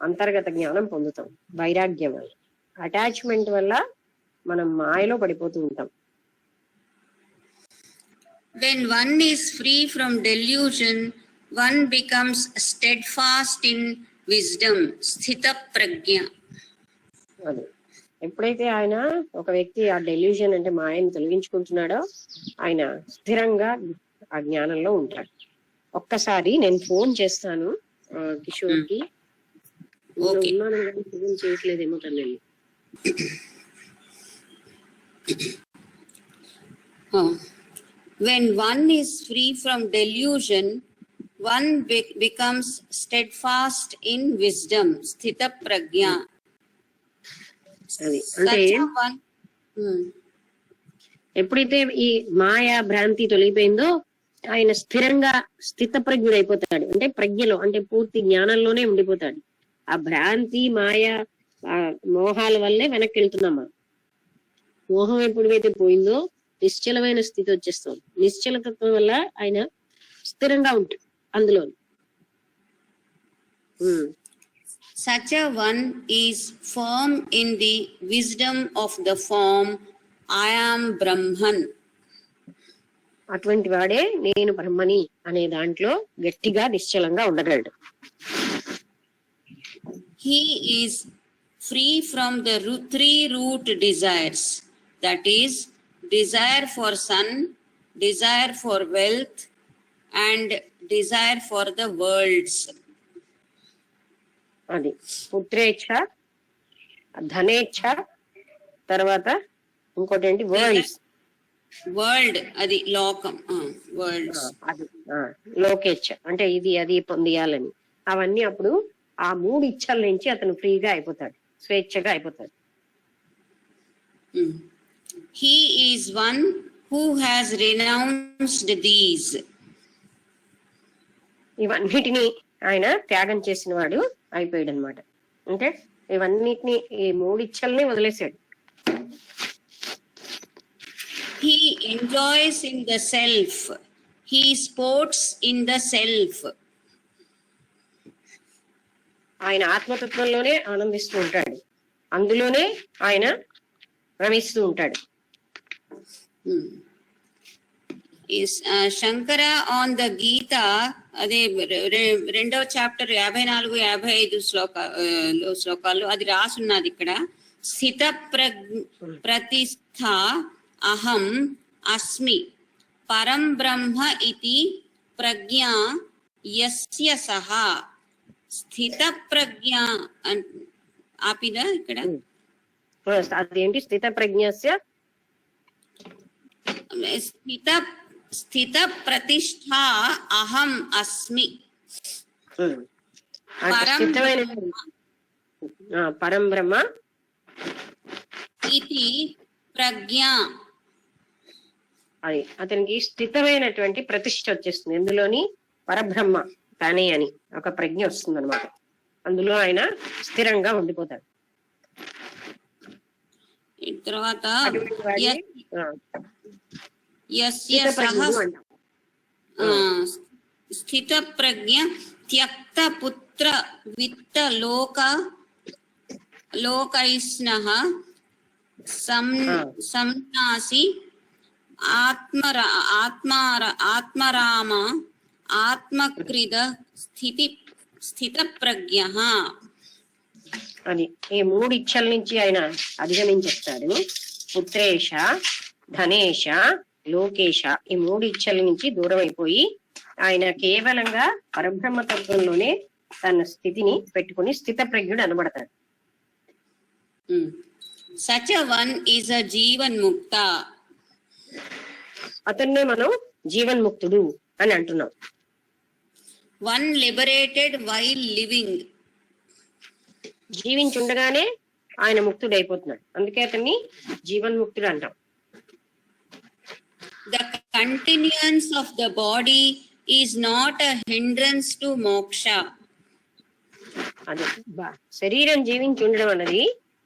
B: అంతర్గత జ్ఞానం పొందుతాం వైరాగ్యం వల్ల. అటాచ్మెంట్ వల్ల మనం మాయలో పడిపోతూ ఉంటాం.
A: When one is free from delusion, one becomes steadfast in wisdom, sthita prajna.
B: అది ఎప్పుడైతే ఆయన ఒక వ్యక్తి ఆ డెల్యూషన్ అంటే మాయని తొలగించుకుంటున్నాడో ఆయన స్థిరంగా ఆ జ్ఞానంలో ఉంటాడు. ఒక్కసారి నేను ఫోన్ చేస్తాను కిషోర్ కి. ఫోన్ చేయట్లేదేమో తల్లి.
A: When one is free from delusion, one becomes steadfast in wisdom, sthita prajna.
B: అది అంటే ఎప్పుడైతే ఈ మాయా భ్రాంతి తొలగిపోయిందో ఆయన స్థిరంగా స్థిత ప్రజ్ఞుడు అయిపోతాడు. అంటే ప్రజ్ఞలో అంటే పూర్తి జ్ఞానంలోనే ఉండిపోతాడు. ఆ భ్రాంతి మాయా మోహాల వల్లే వెనక్కి వెళ్తున్నామా. మోహం ఎప్పుడైతే పోయిందో నిశ్చలమైన స్థితి వచ్చేస్తుంది. నిశ్చలతత్వం వల్ల ఆయన స్థిరంగా ఉంటాడు అందులో.
A: Such a one is firm in the wisdom of the form I am Brahman.
B: అటువంటి వాడే నేను బ్రహ్మని అనే దాంట్లో గట్టిగా నిశ్చలంగా ఉండగలడు.
A: He is free from the three root desires, that is desire for son, desire for wealth, and desire for the worlds.
B: అది పుత్రేచ్ఛ, ధనేచ్ఛ, తర్వాత ఇంకోటి ఏంటి
A: వరల్డ్, అది లోకం, వరల్డ్స్.
B: అది లోకేచ్ఛ అంటే ఇది అది పొందియాలని. అవన్నీ అప్పుడు ఆ మూడు ఇచ్చల నుంచి అతను ఫ్రీగా అయిపోతాడు, స్వేచ్ఛగా అయిపోతాడు.
A: He is one who has renounced these.
B: ఇవన్నిటిని ఆయన త్యాగం చేసిన వాడు అయిపోయాడు అనమాట. అంటే ఇవన్నిటిని ఈ మూడిచ్చల్ని వదిలేశాడు.
A: He enjoys in the self. He sports in the self.
B: ఆయన ఆత్మతత్వంలోనే ఆనందిస్తూ ఉంటాడు, అందులోనే ఆయన రమిస్తూ ఉంటాడు.
A: శంకర ఆన్ ద గీత, అదే రెండవ చాప్టర్ 54-55 శ్లోకాలు అది రాసున్నది ఇక్కడ. స్థిత ప్రతిష్ఠ అహం అస్మి పరం బ్రహ్మ ఇతి ప్రజ్ఞా యస్య సహ స్థిత ప్రజ్ఞ ఆపిదా ఇక్కడ
B: అదేంటి స్థిత ప్రజ్ఞస్య
A: స్థిత స్థిత ప్రతిష్ఠ అహం అస్మి
B: స్థితమైన పరం బ్రహ్మ
A: ఇది ప్రజ్ఞ.
B: అది అతనికి స్థితమైనటువంటి ప్రతిష్ఠ వచ్చేస్తుంది, ఎందులోని పరబ్రహ్మ తానే అని ఒక ప్రజ్ఞ వస్తుంది అనమాట. అందులో ఆయన స్థిరంగా ఉండిపోతాడు.
A: తర్వాత స్థిత ప్రజ్ఞ త్యక్త పుత్ర విత్త లోకైష్ణః సంనాసి ఆత్మరామ ఆత్మకృద స్థిత ప్రజ్ఞ
B: అని ఈ మూడు ఇచ్చల నుంచి ఆయన అధిగమించేస్తాడు. పుత్రేష, ధనేష, లోకేష ఈ మూడు ఇచ్చల నుంచి దూరం అయిపోయి ఆయన కేవలంగా పరబ్రహ్మ తత్వంలోనే తన స్థితిని పెట్టుకుని స్థిత ప్రజ్ఞుడు అనబడతాడు.
A: Such one is a jivan mukta.
B: అతన్నే మనం జీవన్ముక్తుడు అని అంటున్నాం.
A: One liberated while living.
B: జీవించుండగానే ఆయన ముక్తుడు అయిపోతున్నాడు, అందుకే అతన్ని జీవన్ముక్తుడు అంటాం.
A: The continuance of the body is not a hindrance to moksha.
B: అదే శరీరం జీవించి ఉండడం అన్నది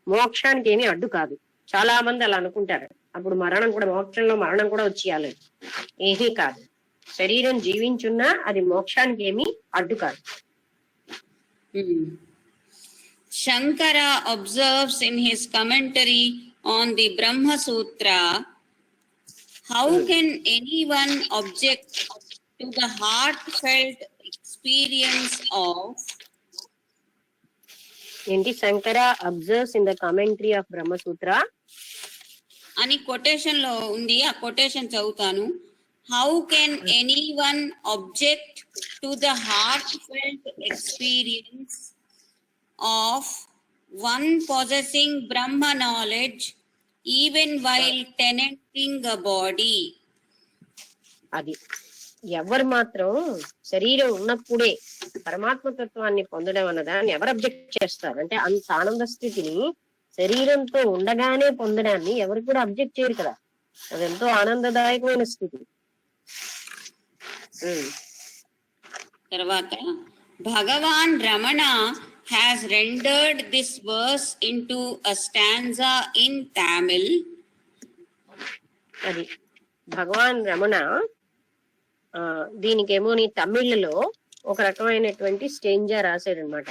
B: మోక్షానికి ఏమీ అడ్డు కాదు. చాలా మంది అలా అనుకుంటారు, అప్పుడు మరణం కూడా మోక్షంలో మరణం కూడా వచ్చేయాలి. ఏమీ కాదు, శరీరం జీవించున్నా అది మోక్షానికి ఏమీ అడ్డు కాదు.
A: Shankara observes in his commentary on the Brahma Sutra, how can anyone object to the heartfelt experience of
B: ఏంటి Shankara observes in the commentary of Brahmasutra
A: అని కొటేషన్ లో ఉంది. ఆ కొటేషన్ చదువుతాను. How can anyone object to the heartfelt experience of one possessing Brahma knowledge even while tenanting a body.
B: అది ఎవరు మాత్రం శరీరం ఉన్నప్పుడే పరమాత్మ తత్వాన్ని పొందడం అన్నదాన్ని ఎవరు అబ్జెక్ట్ చేస్తారు అంటే అంత ఆనంద స్థితిని శరీరంతో ఉండగానే పొందడాన్ని ఎవరు కూడా అబ్జెక్ట్ చేయరు కదా. అదెంతో ఆనందదాయకమైన స్థితి.
A: తర్వాత భగవాన్ Ramana has rendered this verse into a stanza in Tamil.
B: అది భగవాన్ రమణ దీనికేమో నీ తమిళ్లో ఒక రకమైనటువంటి స్టేంజా రాశాడు అనమాట.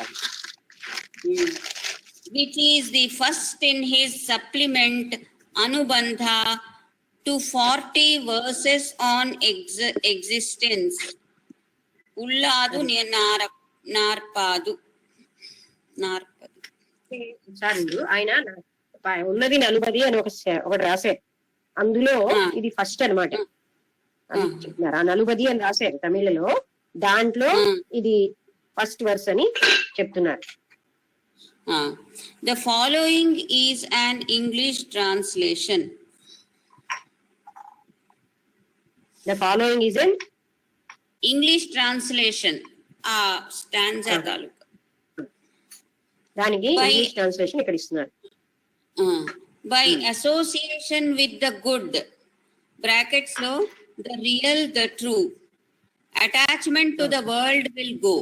A: Which is the first in his supplement Anubandha to 40 verses on existence. Ulladu narpadu.
B: ఆయన ఉన్నది 40 అని ఒకటి రాశారు. అందులో ఇది ఫస్ట్ అనమాట. చెప్తున్నారు ఆ 40 అని రాశారు తమిళలో, దాంట్లో ఇది ఫస్ట్ వర్స్ అని చెప్తున్నారు.
A: The following is an English translation.
B: The following is an
A: English translation. Stanza తాలూకా
B: దానికి ఇంగ్లీష్ ట్రాన్స్లేషన్ ఇక్కడ ఇస్తున్నారు.
A: By association with the good, brackets లో the real, the true, attachment to the world will go.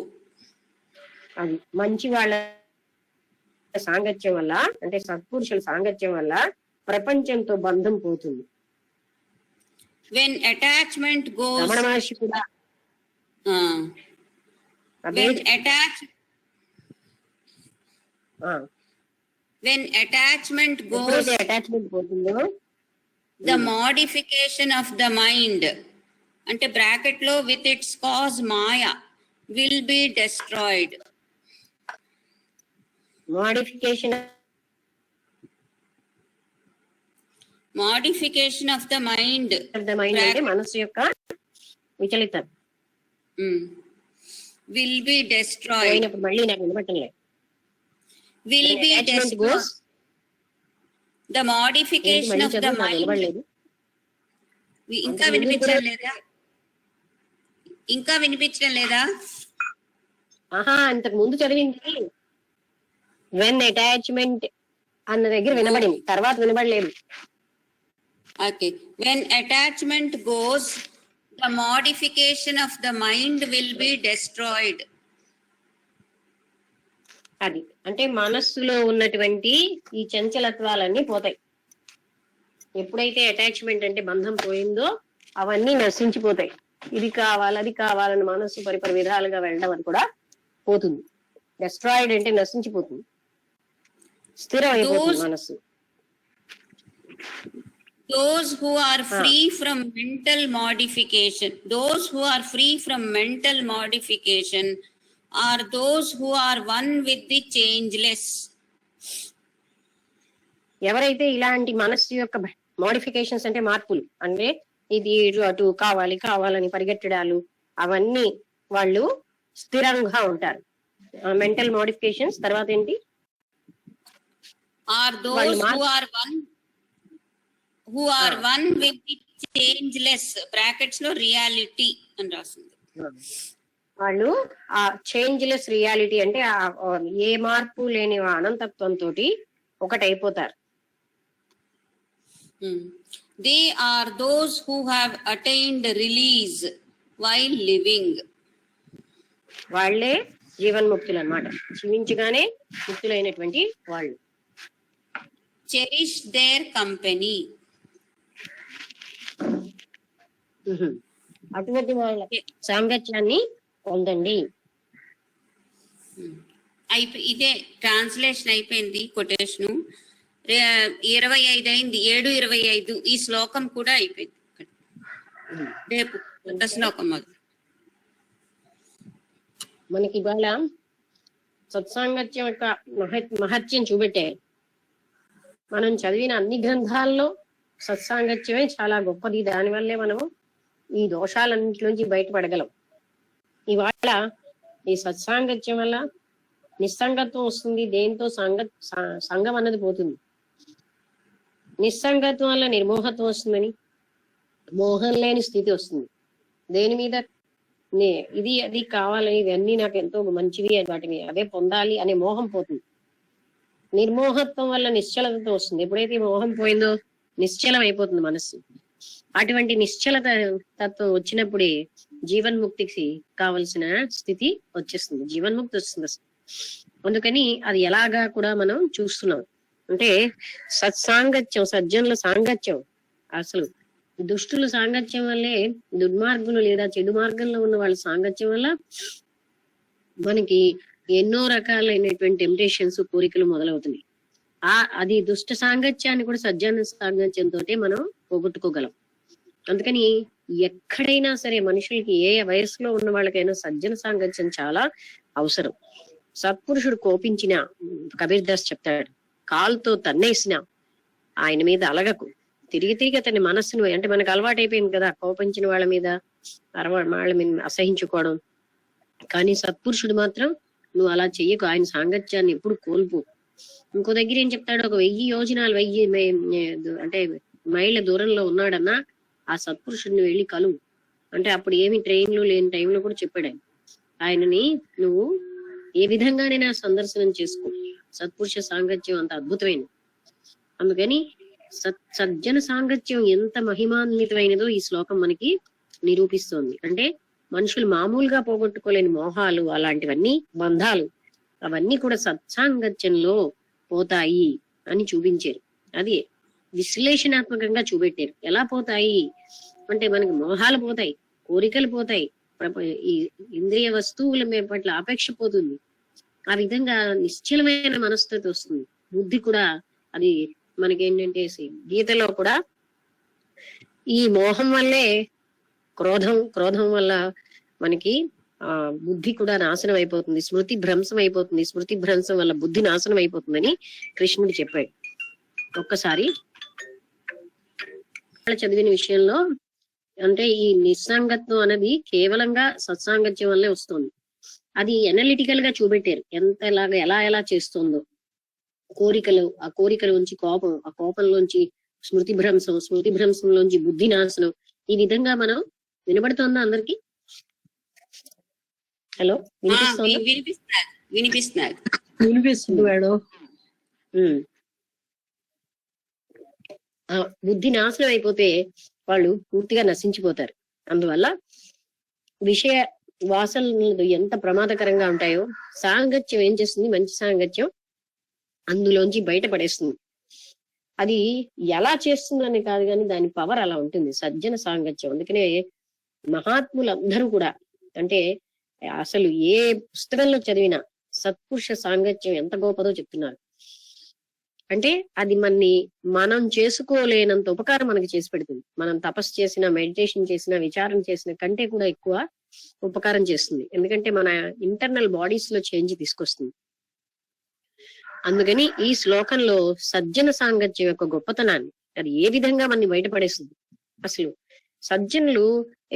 B: అది మంచి వాళ్ళ సాంగత్యం వల్ల అంటే సత్పురుషుల సాంగత్యం వల్ల ప్రపంచంతో బంధం పోతుంది.
A: When attachment goes,
B: Ramana Maharshi కూడా
A: when attachment goes,
B: అటాచ్మెంట్ పోతుందో
A: the modification of the mind అంటే బ్రాకెట్ లో with its cause Maya will be destroyed.
B: Modification
A: of the mind
B: అంటే మనసు యొక్క విచలితం.
A: will be destroyed.
B: పోయినప్పుడు మళ్ళీ నాకు వినపడటం లేదు.
A: Will be
B: Attachment
A: destroyed.
B: goes.
A: The modification
B: మళ్ళీ
A: of the
B: చదువు, నాకు
A: mind.
B: వినపడలేదు.
A: ఇంకా వినిపించడం లేదా? ఇంకా వినిపించడం లేదా?
B: ఆహా, ఇంతకు ముందు చదివింది వెన్ అటాచ్మెంట్ అన్న దగ్గర వినబడింది, తర్వాత వినబడలేదు.
A: Okay. When attachment goes, the modification of the mind will be destroyed.
B: అది అంటే మనస్సులో ఉన్నటువంటి ఈ చంచలత్వాలన్నీ పోతాయి. ఎప్పుడైతే అటాచ్మెంట్ అంటే బంధం పోయిందో అవన్నీ నశించిపోతాయి. ఇది కావాలి అది కావాలని మనస్సు పరిపరి విధాలుగా వెళ్ళడం అది కూడా పోతుంది. డెస్ట్రాయిడ్ అంటే నశించిపోతుంది, స్థిరం అయిపోతుంది మనస్సు.
A: Those who are free from mental modification, those who are free from mental modification are those who are one with the changeless.
B: ఎవరైతే ఇలాంటి మనస్సు యొక్క మోడిఫికేషన్స్ అంటే మార్పులు, అంటే ఇది ఇటు అటు కావాలి కావాలని పరిగెట్టడాలు, అవన్నీ వాళ్ళు స్థిరంగా ఉంటారు. మెంటల్ మోడిఫికేషన్స్ తర్వాత ఏంటి?
A: Are those who are one with the changeless, brackets లో reality అని రాస్తుంది.
B: వాళ్ళు ఆ చేంజ్లెస్ రియాలిటీ అంటే ఏ మార్పు లేని అనంతత్వంతో ఒకటైపోతారు.
A: They are those who have attained release while living.
B: వాళ్ళే జీవన్ముక్తులు అన్నమాట, జీవించగానే ముక్తులైనటువంటి వాళ్ళు.
A: Cherish their company.
B: అటువంటి వాళ్ళ సాంగత్యాన్ని పొందండి.
A: ఇదే ట్రాన్స్లేషన్ అయిపోయింది. కొటేషన్ 25 అయింది, 7:25. ఈ శ్లోకం కూడా అయిపోయింది. రేపు కొత్త శ్లోకం అది.
B: మనకి ఇవాళ సత్సాంగత్యం యొక్క మహత్యం చూపెట్టారు. మనం చదివిన అన్ని గ్రంథాల్లో సత్సాంగత్యమే చాలా గొప్పది. దానివల్లే మనము ఈ దోషాలన్నింటిలోంచి బయటపడగలం. ఇవాళ ఈ సత్సాంగత్యం వల్ల నిస్సంగత్వం వస్తుంది. దేంతో సంఘం అన్నది పోతుంది. నిస్సంగత్వం వల్ల నిర్మోహత్వం వస్తుందని, మోహం లేని స్థితి వస్తుంది. దేని మీద ఇది అది కావాలని, ఇవన్నీ నాకు ఎంతో మంచివి, వాటిని అదే పొందాలి అనే మోహం పోతుంది. నిర్మోహత్వం వల్ల నిశ్చలత వస్తుంది. ఎప్పుడైతే మోహం పోయిందో నిశ్చలం అయిపోతుంది మనస్సు. అటువంటి నిశ్చలత తత్వం వచ్చినప్పుడే జీవన్ముక్తికి కావలసిన స్థితి వచ్చేస్తుంది, జీవన్ముక్తి వస్తుంది అసలు. అందుకని అది ఎలాగా కూడా మనం చూస్తున్నాం. అంటే సత్సాంగత్యం, సజ్జనుల సాంగత్యం, అసలు దుష్టుల సాంగత్యం వల్లే, దుర్మార్గులు లేదా చెడు మార్గంలో ఉన్న వాళ్ళ సాంగత్యం వల్ల మనకి ఎన్నో రకాలైనటువంటి టెంప్టేషన్స్, కోరికలు మొదలవుతున్నాయి. అది దుష్ట సాంగత్యాన్ని కూడా సజ్జన సాంగత్యంతో మనం పోగొట్టుకోగలం. అందుకని ఎక్కడైనా సరే మనుషులకి ఏ వయసులో ఉన్న వాళ్ళకైనా సజ్జన సాంగత్యం చాలా అవసరం. సత్పురుషుడు కోపించిన, కబీర్ దాస్ చెప్తాడు, కాలుతో తన్నేసిన ఆయన మీద అలగకు. తిరిగి తిరిగి అతని మనస్సును, అంటే మనకు అలవాటు అయిపోయింది కదా కోపించిన వాళ్ళ మీద వాళ్ళ మీద అసహించుకోవడం. కానీ సత్పురుషుడు మాత్రం నువ్వు అలా చెయ్యకు, ఆయన సాంగత్యాన్ని ఎప్పుడు కోల్పో. ఇంకో దగ్గర ఏం చెప్తాడు, 1000 యోజనాలు 1000 అంటే మైళ్ళ దూరంలో ఉన్నాడన్నా ఆ సత్పురుషుడిని వెళ్ళి కలువు అంటే, అప్పుడు ఏమి ట్రైన్లు లేని టైంలో కూడా చెప్పాడు ఆయనని నువ్వు ఏ విధంగానైనా సందర్శనం చేసుకో. సత్పురుష సాంగత్యం అంత అద్భుతమైనది. అందుకని సజ్జన సాంగత్యం ఎంత మహిమాన్వితమైనదో ఈ శ్లోకం మనకి నిరూపిస్తోంది. అంటే మనుషులు మామూలుగా పోగొట్టుకోలేని మోహాలు, అలాంటివన్నీ బంధాలు, అవన్నీ కూడా సత్సాంగత్యంలో పోతాయి అని చూపించారు. అది విశ్లేషణాత్మకంగా చూపెట్టారు. ఎలా పోతాయి అంటే, మనకి మోహాలు పోతాయి, కోరికలు పోతాయి, ఈ ఇంద్రియ వస్తువుల పట్ల ఆపేక్ష పోతుంది. ఆ విధంగా నిశ్చలమైన మనస్థితి వస్తుంది. బుద్ధి కూడా అది మనకి ఏంటంటే, గీతలో కూడా ఈ మోహం వల్లే క్రోధం వల్ల మనకి బుద్ధి కూడా నాశనం అయిపోతుంది, స్మృతి భ్రంశం అయిపోతుంది, స్మృతి భ్రంశం వల్ల బుద్ధి నాశనం అయిపోతుందని కృష్ణుడు చెప్పాడు. ఒక్కసారి చదివిన విషయంలో అంటే ఈ నిస్సంగత్వం అనేది కేవలంగా సత్సాంగత్యం వల్లే వస్తుంది. అది ఎనలిటికల్ గా చూపెట్టారు ఎంతలాగా ఎలా చేస్తుందో. ఆ కోరికలోంచి కోపం, ఆ కోపంలోంచి స్మృతి భ్రంశంలోంచి బుద్ధి నాశనం. ఈ విధంగా మనం వినబడుతోందా అందరికి? హలో, వినిపిస్తోందా?
A: వినిపిస్తుంది
C: మేడం.
B: బుద్ధి నాశనం అయిపోతే వాళ్ళు పూర్తిగా నశించిపోతారు. అందువల్ల విషయ వాసనలు ఎంత ప్రమాదకరంగా ఉంటాయో సాంగత్యం ఏం చేస్తుంది, మంచి సాంగత్యం అందులోంచి బయటపడేస్తుంది. అది ఎలా చేస్తుందని కాదు కానీ దాని పవర్ అలా ఉంటుంది, సజ్జన సాంగత్యం. అందుకనే మహాత్ములందరూ కూడా, అంటే అసలు ఏ పుస్తకంలో చదివినా సత్పురుష సాంగత్యం ఎంత గొప్పదో చెప్తున్నారు. అంటే అది మనం చేసుకోలేనంత ఉపకారం మనకి చేసి పెడుతుంది. మనం తపస్సు చేసిన, మెడిటేషన్ చేసిన, విచారణ చేసిన కంటే కూడా ఎక్కువ ఉపకారం చేస్తుంది. ఎందుకంటే మన ఇంటర్నల్ బాడీస్ లో చేంజ్ తీసుకొస్తుంది. అందుకని ఈ శ్లోకంలో సజ్జన సాంగత్యం యొక్క గొప్పతనాన్ని, అది ఏ విధంగా మనని బయటపడేస్తుంది. అసలు సజ్జనులు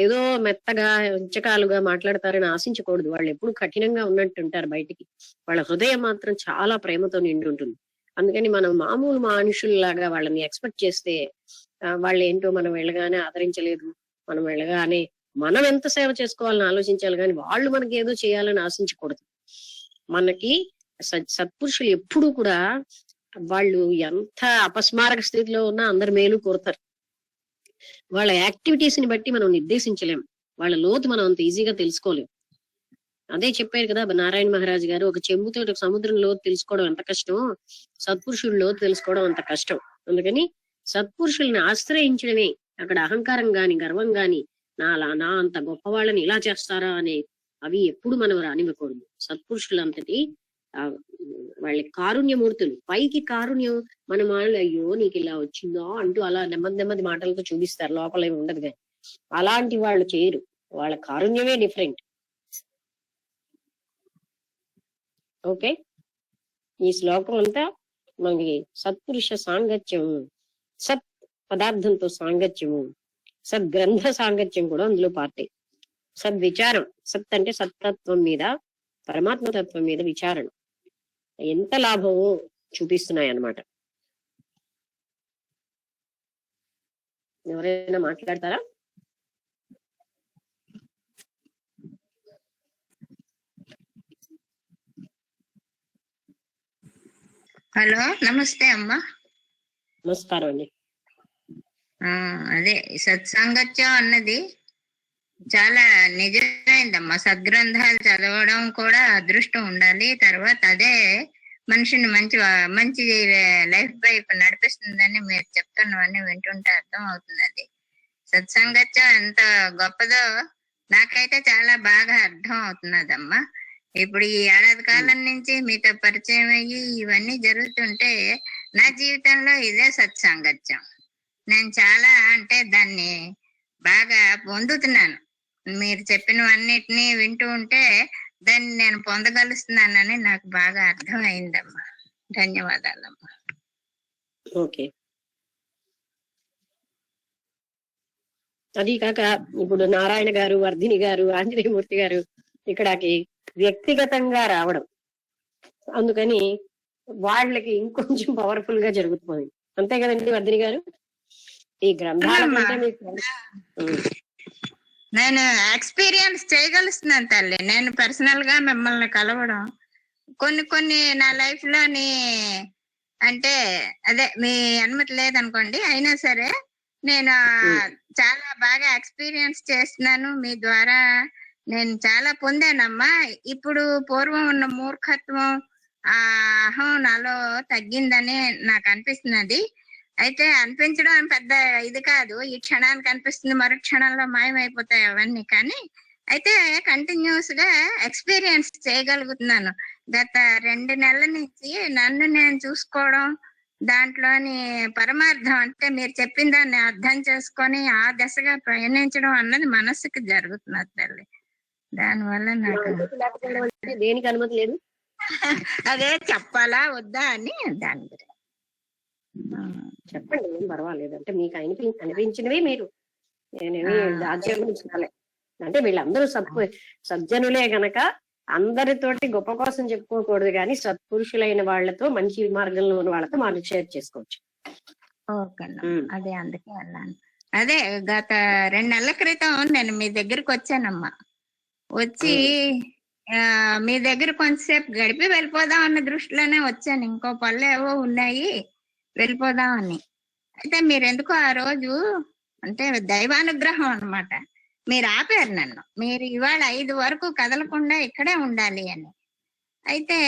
B: ఏదో మెత్తగా ఉంచకాలుగా మాట్లాడతారని ఆశించకూడదు. వాళ్ళు ఎప్పుడు కఠినంగా ఉన్నట్టు ఉంటారు బయటికి. వాళ్ళ హృదయం మాత్రం చాలా ప్రేమతో నిండి ఉంటుంది. అందుకని మనం మామూలు మనుషుల్లాగా వాళ్ళని ఎక్స్పెక్ట్ చేస్తే వాళ్ళు ఏంటో మనం వెళ్ళగానే ఆదరించలేదు, మనం వెళ్ళగానే మనం ఎంత సేవ చేసుకోవాలని ఆలోచించాలి, కానీ వాళ్ళు మనకి ఏదో చేయాలని ఆశించకూడదు. మనకి సత్పురుషులు ఎప్పుడూ కూడా వాళ్ళు ఎంత అపస్మారక స్థితిలో ఉన్నా అందరి మేలు కోరుతారు. వాళ్ళ యాక్టివిటీస్ ని బట్టి మనం నిర్దేశించలేం, వాళ్ళ లోతు మనం అంత ఈజీగా తెలుసుకోలేం. అదే చెప్పారు కదా నారాయణ మహారాజు గారు, ఒక చెంబుతో ఒక సముద్రం లోతు తెలుసుకోవడం ఎంత కష్టం, సత్పురుషుల లోతు తెలుసుకోవడం అంత కష్టం. అందుకని సత్పురుషుల్ని ఆశ్రయించడమే. అక్కడ అహంకారం గాని, గర్వం గాని, నా అంత గొప్ప వాళ్ళని ఇలా చేస్తారా అనే అవి ఎప్పుడు మనం రానివ్వకూడదు. సత్పురుషులంతటి వాళ్ళ కారుణ్యమూర్తులు. పైకి కారుణ్యం, మన వాళ్ళు అయ్యో నీకు ఇలా వచ్చిందో అంటూ అలా నెమ్మది మాటలతో చూపిస్తారు, లోపల ఏమి ఉండదు. కానీ అలాంటి వాళ్ళు చేయరు, వాళ్ళ కారుణ్యమే డిఫరెంట్. ఓకే, ఈ శ్లోకం అంతా మనకి సత్పురుష సాంగత్యం, సత్ పదార్థంతో సాంగత్యము, సద్గ్రంథ సాంగత్యం కూడా అందులో పార్టీ. సద్విచారం, సత్ అంటే సత్తత్వం మీద, పరమాత్మ తత్వం మీద విచారణ ఎంత లాభమో చూపిస్తున్నాయి అన్నమాట. ఎవరైనా మాట్లాడతారా?
C: హలో, నమస్తే అమ్మా.
B: నమస్కారం అండి.
C: అదే సత్సాంగత్యం అన్నది చాలా నిజమైందమ్మా. సద్గ్రంథాలు చదవడం కూడా అదృష్టం ఉండాలి. తర్వాత అదే మనిషిని మంచి లైఫ్ వైపు నడిపిస్తుందని మీరు చెప్తున్నవన్నీ వింటుంటే అర్థం అవుతుంది. సత్సంగత్యం ఎంత గొప్పదో నాకైతే చాలా బాగా అర్థం అవుతున్నదమ్మా. ఇప్పుడు ఈ ఏడాది కాలం నుంచి మీతో పరిచయం అయ్యి ఇవన్నీ జరుగుతుంటే నా జీవితంలో ఇదే సత్సాంగత్యం. నేను చాలా అంటే దాన్ని బాగా పొందుతున్నాను. మీరు చెప్పినవన్నిటినీ వింటూ ఉంటే దాన్ని నేను పొందగలుస్తున్నానని నాకు బాగా అర్థం అయిందమ్మా. ధన్యవాదాలమ్మా.
B: ఓకే, అది కాక ఇప్పుడు నారాయణ గారు, వర్ధిని గారు, ఆంజనేయమూర్తి గారు ఇక్కడికి వ్యక్తిగతంగా రావడం, అందుకని వాళ్ళకి ఇంకొంచెం పవర్ఫుల్ గా జరుగుతుంది. అంతే కదండి వర్ధిని గారు? ఈ గ్రంథాల కంటే మీకు
C: నేను ఎక్స్పీరియన్స్ చేయగలుస్తున్నాను తల్లి. నేను పర్సనల్ గా మిమ్మల్ని కలవడం కొన్ని నా లైఫ్ లోని, అంటే అదే మీ అనుమతి లేదనుకోండి, అయినా సరే నేను చాలా బాగా ఎక్స్పీరియన్స్ చేస్తున్నాను. మీ ద్వారా నేను చాలా పొందానమ్మా. ఇప్పుడు పూర్వం ఉన్న మూర్ఖత్వం, ఆ అహం నాలో తగ్గిందని నాకు అనిపిస్తున్నది. అయితే అనిపించడం పెద్ద ఇది కాదు, ఈ క్షణానికి అనిపిస్తుంది, మరు క్షణంలో మాయమైపోతాయి అవన్నీ. కానీ అయితే కంటిన్యూస్ గా ఎక్స్పీరియన్స్ చేయగలుగుతున్నాను. గత 2 నెలల నుంచి నన్ను నేను చూసుకోవడం, దాంట్లోని పరమార్థం అంటే మీరు చెప్పిన దాన్ని అర్థం చేసుకొని ఆ దశగా ప్రయాణించడం అన్నది మనస్సుకి జరుగుతున్నది తల్లి. దానివల్ల నాకు
B: దేనికి అనుమతి లేదు.
C: అదే చెప్పాలా వద్దా అని దాని గురించి
B: చెప్పండి, ఏం పర్వాలేదు. అంటే మీకు అనిపించినవి మీరు, నేనేమి రాజ్యం గురించి రాలే. అంటే వీళ్ళందరూ సజ్జనులే గనక అందరితోటి గొప్ప కోసం చెప్పుకోకూడదు, కానీ సత్పురుషులైన వాళ్ళతో, మంచి మార్గంలో ఉన్న వాళ్ళతో మనం షేర్ చేసుకోవచ్చు.
C: ఓకే అన్న. అదే అందుకే అన్నాను. అదే గత 2 నెలల క్రితం నేను మీ దగ్గరికి వచ్చానమ్మా. వచ్చి మీ దగ్గర కొంతసేపు గడిపి వెళ్ళిపోదాం అన్న దృష్టిలోనే వచ్చాను. ఇంకో పళ్ళు ఏవో ఉన్నాయి, వెళ్ళిపోదాం అని. అయితే మీరు ఎందుకో ఆ రోజు అంటే దైవానుగ్రహం అన్నమాట, మీరు ఆపారు నన్ను. మీరు ఇవాళ 5 వరకు కదలకుండా ఇక్కడే ఉండాలి అని. అయితే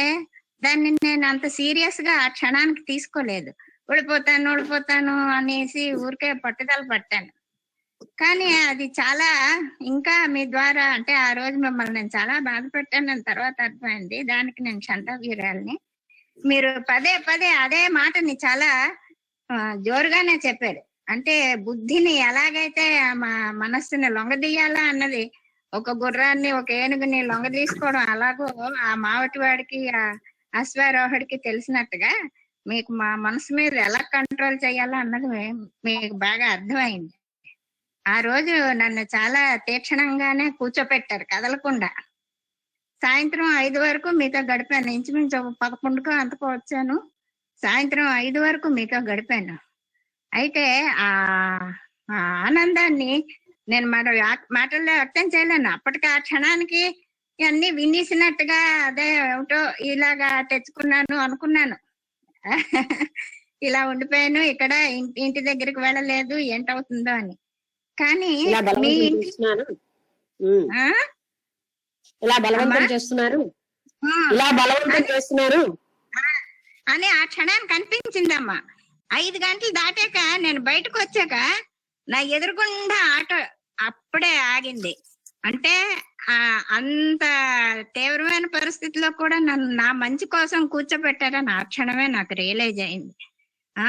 C: దాన్ని నేను అంత సీరియస్ గా ఆ క్షణానికి తీసుకోలేదు. ఓడిపోతాను అనేసి ఊరికే పట్టుదల పట్టాను. కానీ అది చాలా ఇంకా మీ ద్వారా అంటే ఆ రోజు మిమ్మల్ని నేను చాలా బాధ పెట్టాను తర్వాత అర్థమైంది. దానికి నేను క్షంతవ్యురాలిని. మీరు పదే పదే అదే మాటని చాలా జోరుగానే చెప్పారు. అంటే బుద్ధిని ఎలాగైతే మనస్సుని లొంగదీయాలా అన్నది, ఒక గుర్రాన్ని ఒక ఏనుగుని లొంగదీసుకోవడం అలాగో ఆ మావటి వాడికి ఆ అశ్వారోహుడికి తెలిసినట్టుగా మీకు మా మనసు మీద ఎలా కంట్రోల్ చేయాలా అన్నది మీకు బాగా అర్థమైంది. ఆ రోజు నన్ను చాలా తీక్షణంగానే కూర్చోపెట్టారు కదలకుండా. సాయంత్రం 5 వరకు మీతో గడిపాను. ఇంచుమించు 11కో అంతకో వచ్చాను. సాయంత్రం 5 వరకు మీతో గడిపాను. అయితే ఆ ఆనందాన్ని నేను మాటల్లో వ్యక్తం చేయలేను. అప్పటికి ఆ క్షణానికి అన్ని వినేసినట్టుగా అదే ఏమిటో ఇలాగా తెచ్చుకున్నాను అనుకున్నాను. ఇలా ఉండిపోయాను ఇక్కడ, ఇంటి దగ్గరికి వెళ్ళలేదు, ఏంటవుతుందో అని. కానీ మీ ఇంటి
B: ఇలా బలవంతం చేస్తున్నారు
C: అని ఆ క్షణానికి అనిపించిందమ్మా. 5 గంటలు దాటాక నేను బయటకు వచ్చాక నా ఎదురుగుండా ఆటో అప్పుడే ఆగింది. అంటే అంత తీవ్రమైన పరిస్థితిలో కూడా నన్ను నా మంచి కోసం కూర్చోబెట్టారని ఆ క్షణమే నాకు రియలైజ్ అయింది. ఆ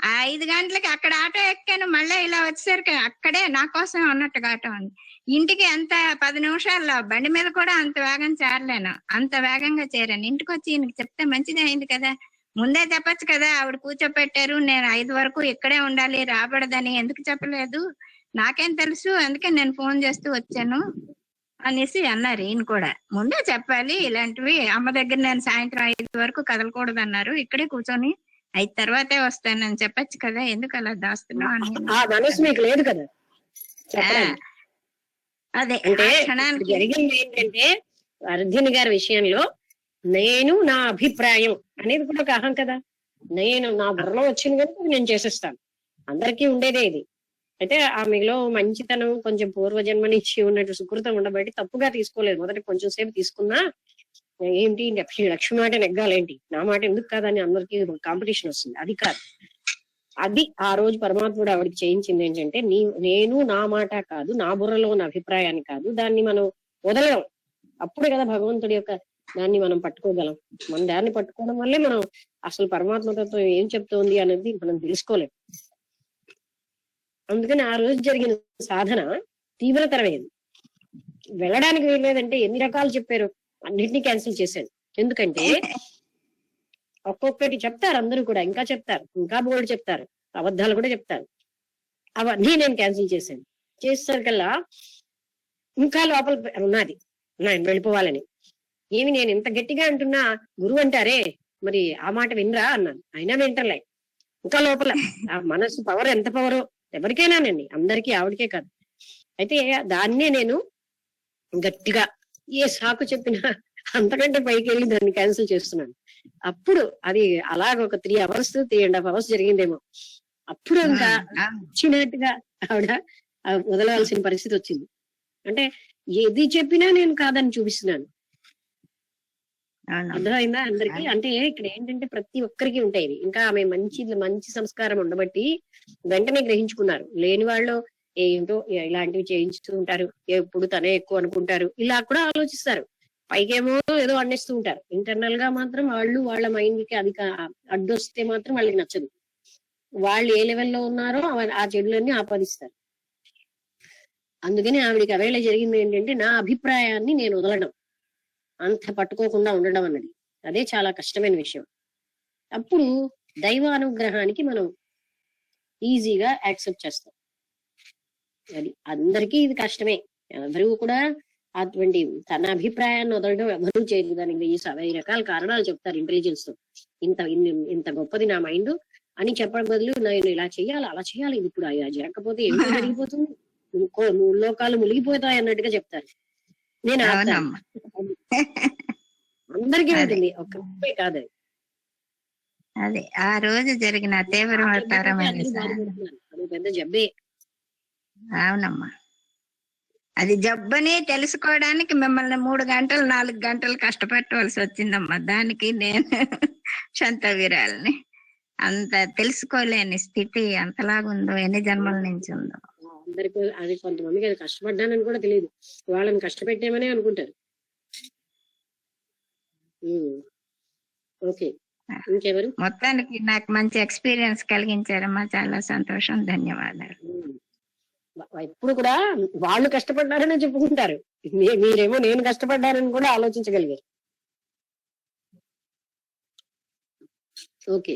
C: 5 గంటలకి అక్కడ ఆటో ఎక్కాను. మళ్ళీ ఇలా వచ్చేసరికి అక్కడే నా కోసం అన్నట్టుగా ఆటో ఉంది. ఇంటికి ఎంత 10 నిమిషాల్లో బండి మీద కూడా అంత వేగం చేరలేను, అంత వేగంగా చేరాను. ఇంటికి వచ్చి ఈయనకి చెప్తే మంచిది అయింది కదా, ముందే చెప్పచ్చు కదా, ఆవిడ కూర్చోపెట్టారు, నేను 5 వరకు ఇక్కడే ఉండాలి రాబడదని ఎందుకు చెప్పలేదు, నాకేం తెలుసు, అందుకే నేను ఫోన్ చేస్తూ వచ్చాను అనేసి అన్నారు. ఈయన కూడా ముందే చెప్పాలి ఇలాంటివి, అమ్మ దగ్గర నేను సాయంత్రం 5 వరకు కదలకూడదు అన్నారు, ఇక్కడే కూర్చొని 5 తర్వాతే వస్తానని చెప్పచ్చు కదా, ఎందుకు అలా దాస్తున్నావు అని. అదే
B: అంటే జరిగింది ఏంటంటే అర్జున్ గారి విషయంలో నేను నా అభిప్రాయం అనేది కూడా ఒక అహం కదా. నేను నా బుర్రలో వచ్చింది కనుక నేను చేసేస్తాను, అందరికీ ఉండేదే ఇది. అయితే ఆమెలో మంచితనం, కొంచెం పూర్వజన్మ నుంచి ఉన్నట్టు సుకృతం ఉండబట్టి తప్పుగా తీసుకోలేదు. మొదటి కొంచెం సేపు తీసుకున్నా ఏంటి లక్ష్మి మాట నెగ్గాలేంటి, నా మాట ఎందుకు కాదని అందరికి కాంపిటీషన్ వస్తుంది. అది కాదు, అది ఆ రోజు పరమాత్ముడు ఆవిడకి చేయించింది ఏంటంటే నేను నా మాట కాదు, నా బుర్రలో ఉన్న అభిప్రాయాన్ని కాదు, దాన్ని మనం వదలడం. అప్పుడే కదా భగవంతుడి యొక్క దాన్ని మనం పట్టుకోగలం. మన దాన్ని పట్టుకోవడం వల్లే మనం అసలు పరమాత్మతో ఏం చెప్తోంది అనేది మనం తెలుసుకోలేం. అందుకని ఆ రోజు జరిగిన సాధన తీవ్రతరమైంది. వెళ్ళడానికి వెళ్ళలేదంటే ఎన్ని రకాలు చెప్పారు, అన్నిటినీ క్యాన్సిల్ చేశాను. ఎందుకంటే ఒక్కొక్కటి చెప్తారు అందరూ కూడా, ఇంకా చెప్తారు, ఇంకా బోల్డ్ చెప్తారు, అబద్ధాలు కూడా చెప్తారు. అవన్నీ నేను క్యాన్సిల్ చేశాను. చేసేసరికల్లా ఇంకా లోపల ఉన్నది నేను వెళ్ళిపోవాలని. ఏమి నేను ఇంత గట్టిగా అంటున్నా, గురువు అంటారే మరి ఆ మాట వినరా అన్నాను. అయినా వింటలే. ఇంకా లోపల ఆ మనసు పవర్ ఎంత పవరో ఎవరికైనానండి, అందరికీ, ఆవిడకే కాదు. అయితే దాన్నే నేను గట్టిగా ఏ సాకు చెప్పినా అంతకంటే పైకి వెళ్ళి దాన్ని క్యాన్సిల్ చేస్తున్నాను. అప్పుడు అది అలాగ ఒక 3 hours 3.5 hours జరిగిందేమో. అప్పుడు అంతా వచ్చినట్టుగా ఆవిడ వదలవలసిన పరిస్థితి వచ్చింది. అంటే ఏది చెప్పినా నేను కాదని చూపిస్తున్నాను. అర్థమైందా అందరికి? అంటే ఇక్కడ ఏంటంటే ప్రతి ఒక్కరికి ఉంటాయి. ఇంకా ఆమె మంచి సంస్కారం ఉండబట్టి వెంటనే గ్రహించుకున్నారు. లేని వాళ్ళు ఏంటో ఇలాంటివి చేయించుతూ ఉంటారు, ఎప్పుడు తనే ఎక్కువ అనుకుంటారు, ఇలా కూడా ఆలోచిస్తారు. పైకేమో ఏదో అనేస్తూ ఉంటారు, ఇంటర్నల్ గా మాత్రం వాళ్ళ మైండ్ కి అది అడ్డొస్తే మాత్రం వాళ్ళకి నచ్చదు. వాళ్ళు ఏ లెవెల్లో ఉన్నారో ఆ చెడులన్నీ ఆపాదిస్తారు. అందుకని ఆవిడికి అవేళ జరిగింది ఏంటంటే నా అభిప్రాయాన్ని నేను వదలడం, అంత పట్టుకోకుండా ఉండడం అన్నది. అదే చాలా కష్టమైన విషయం. అప్పుడు దైవానుగ్రహానికి మనం ఈజీగా యాక్సెప్ట్ చేస్తాం. అది అందరికీ ఇది కష్టమే. ఎవరు కూడా అటువంటి తన అభిప్రాయాన్ని వదలడం ఎవరూ చేయదు. దానికి 1000 రకాల కారణాలు చెప్తారు ఇంటెలిజెన్స్ తో. ఇంత గొప్పది నా మైండ్ అని చెప్పడం బదులు నేను ఇలా చేయాలి అలా చేయాలి, ఇది ఇప్పుడు అలా జరగకపోతే ఏమి జరిగిపోతుంది, మూడు లోకాలు మునిగిపోతాయి అన్నట్టుగా చెప్తారు. నేను
C: అవునమ్మా.
B: అందరికీ ఉంటుంది, ఒక్కటే కాదు.
C: అదే ఆ రోజు జరిగిన తీవ్రతరమైన
B: అది పెద్ద జబ్బే.
C: అవునమ్మా. అది జబ్బని తెలుసుకోవడానికి మిమ్మల్ని 3 గంటలు 4 గంటలు కష్టపెట్టవలసి వచ్చిందమ్మా. దానికి నేను శాంతవీరాలని అంత తెలుసుకోలేని స్థితి అంతలాగుందో, ఎన్ని జన్మల నుంచి ఉందో.
B: అందరికి అది కొంతమందికి అది కష్టపడ్డానని కూడా తెలియదు, వాళ్ళని కష్టపెట్టామని అనుకుంటారు. ఓకే, ఇంకెవరు?
C: మొత్తానికి నాకు మంచి ఎక్స్పీరియన్స్ కలిగించారమ్మా, చాలా సంతోషం, ధన్యవాదాలు.
B: ఎప్పుడు కూడా వాళ్ళు కష్టపడ్డారనే చెప్పుకుంటారు, మీరేమో నేను కష్టపడ్డానని కూడా ఆలోచించగలిగారు. ఓకే,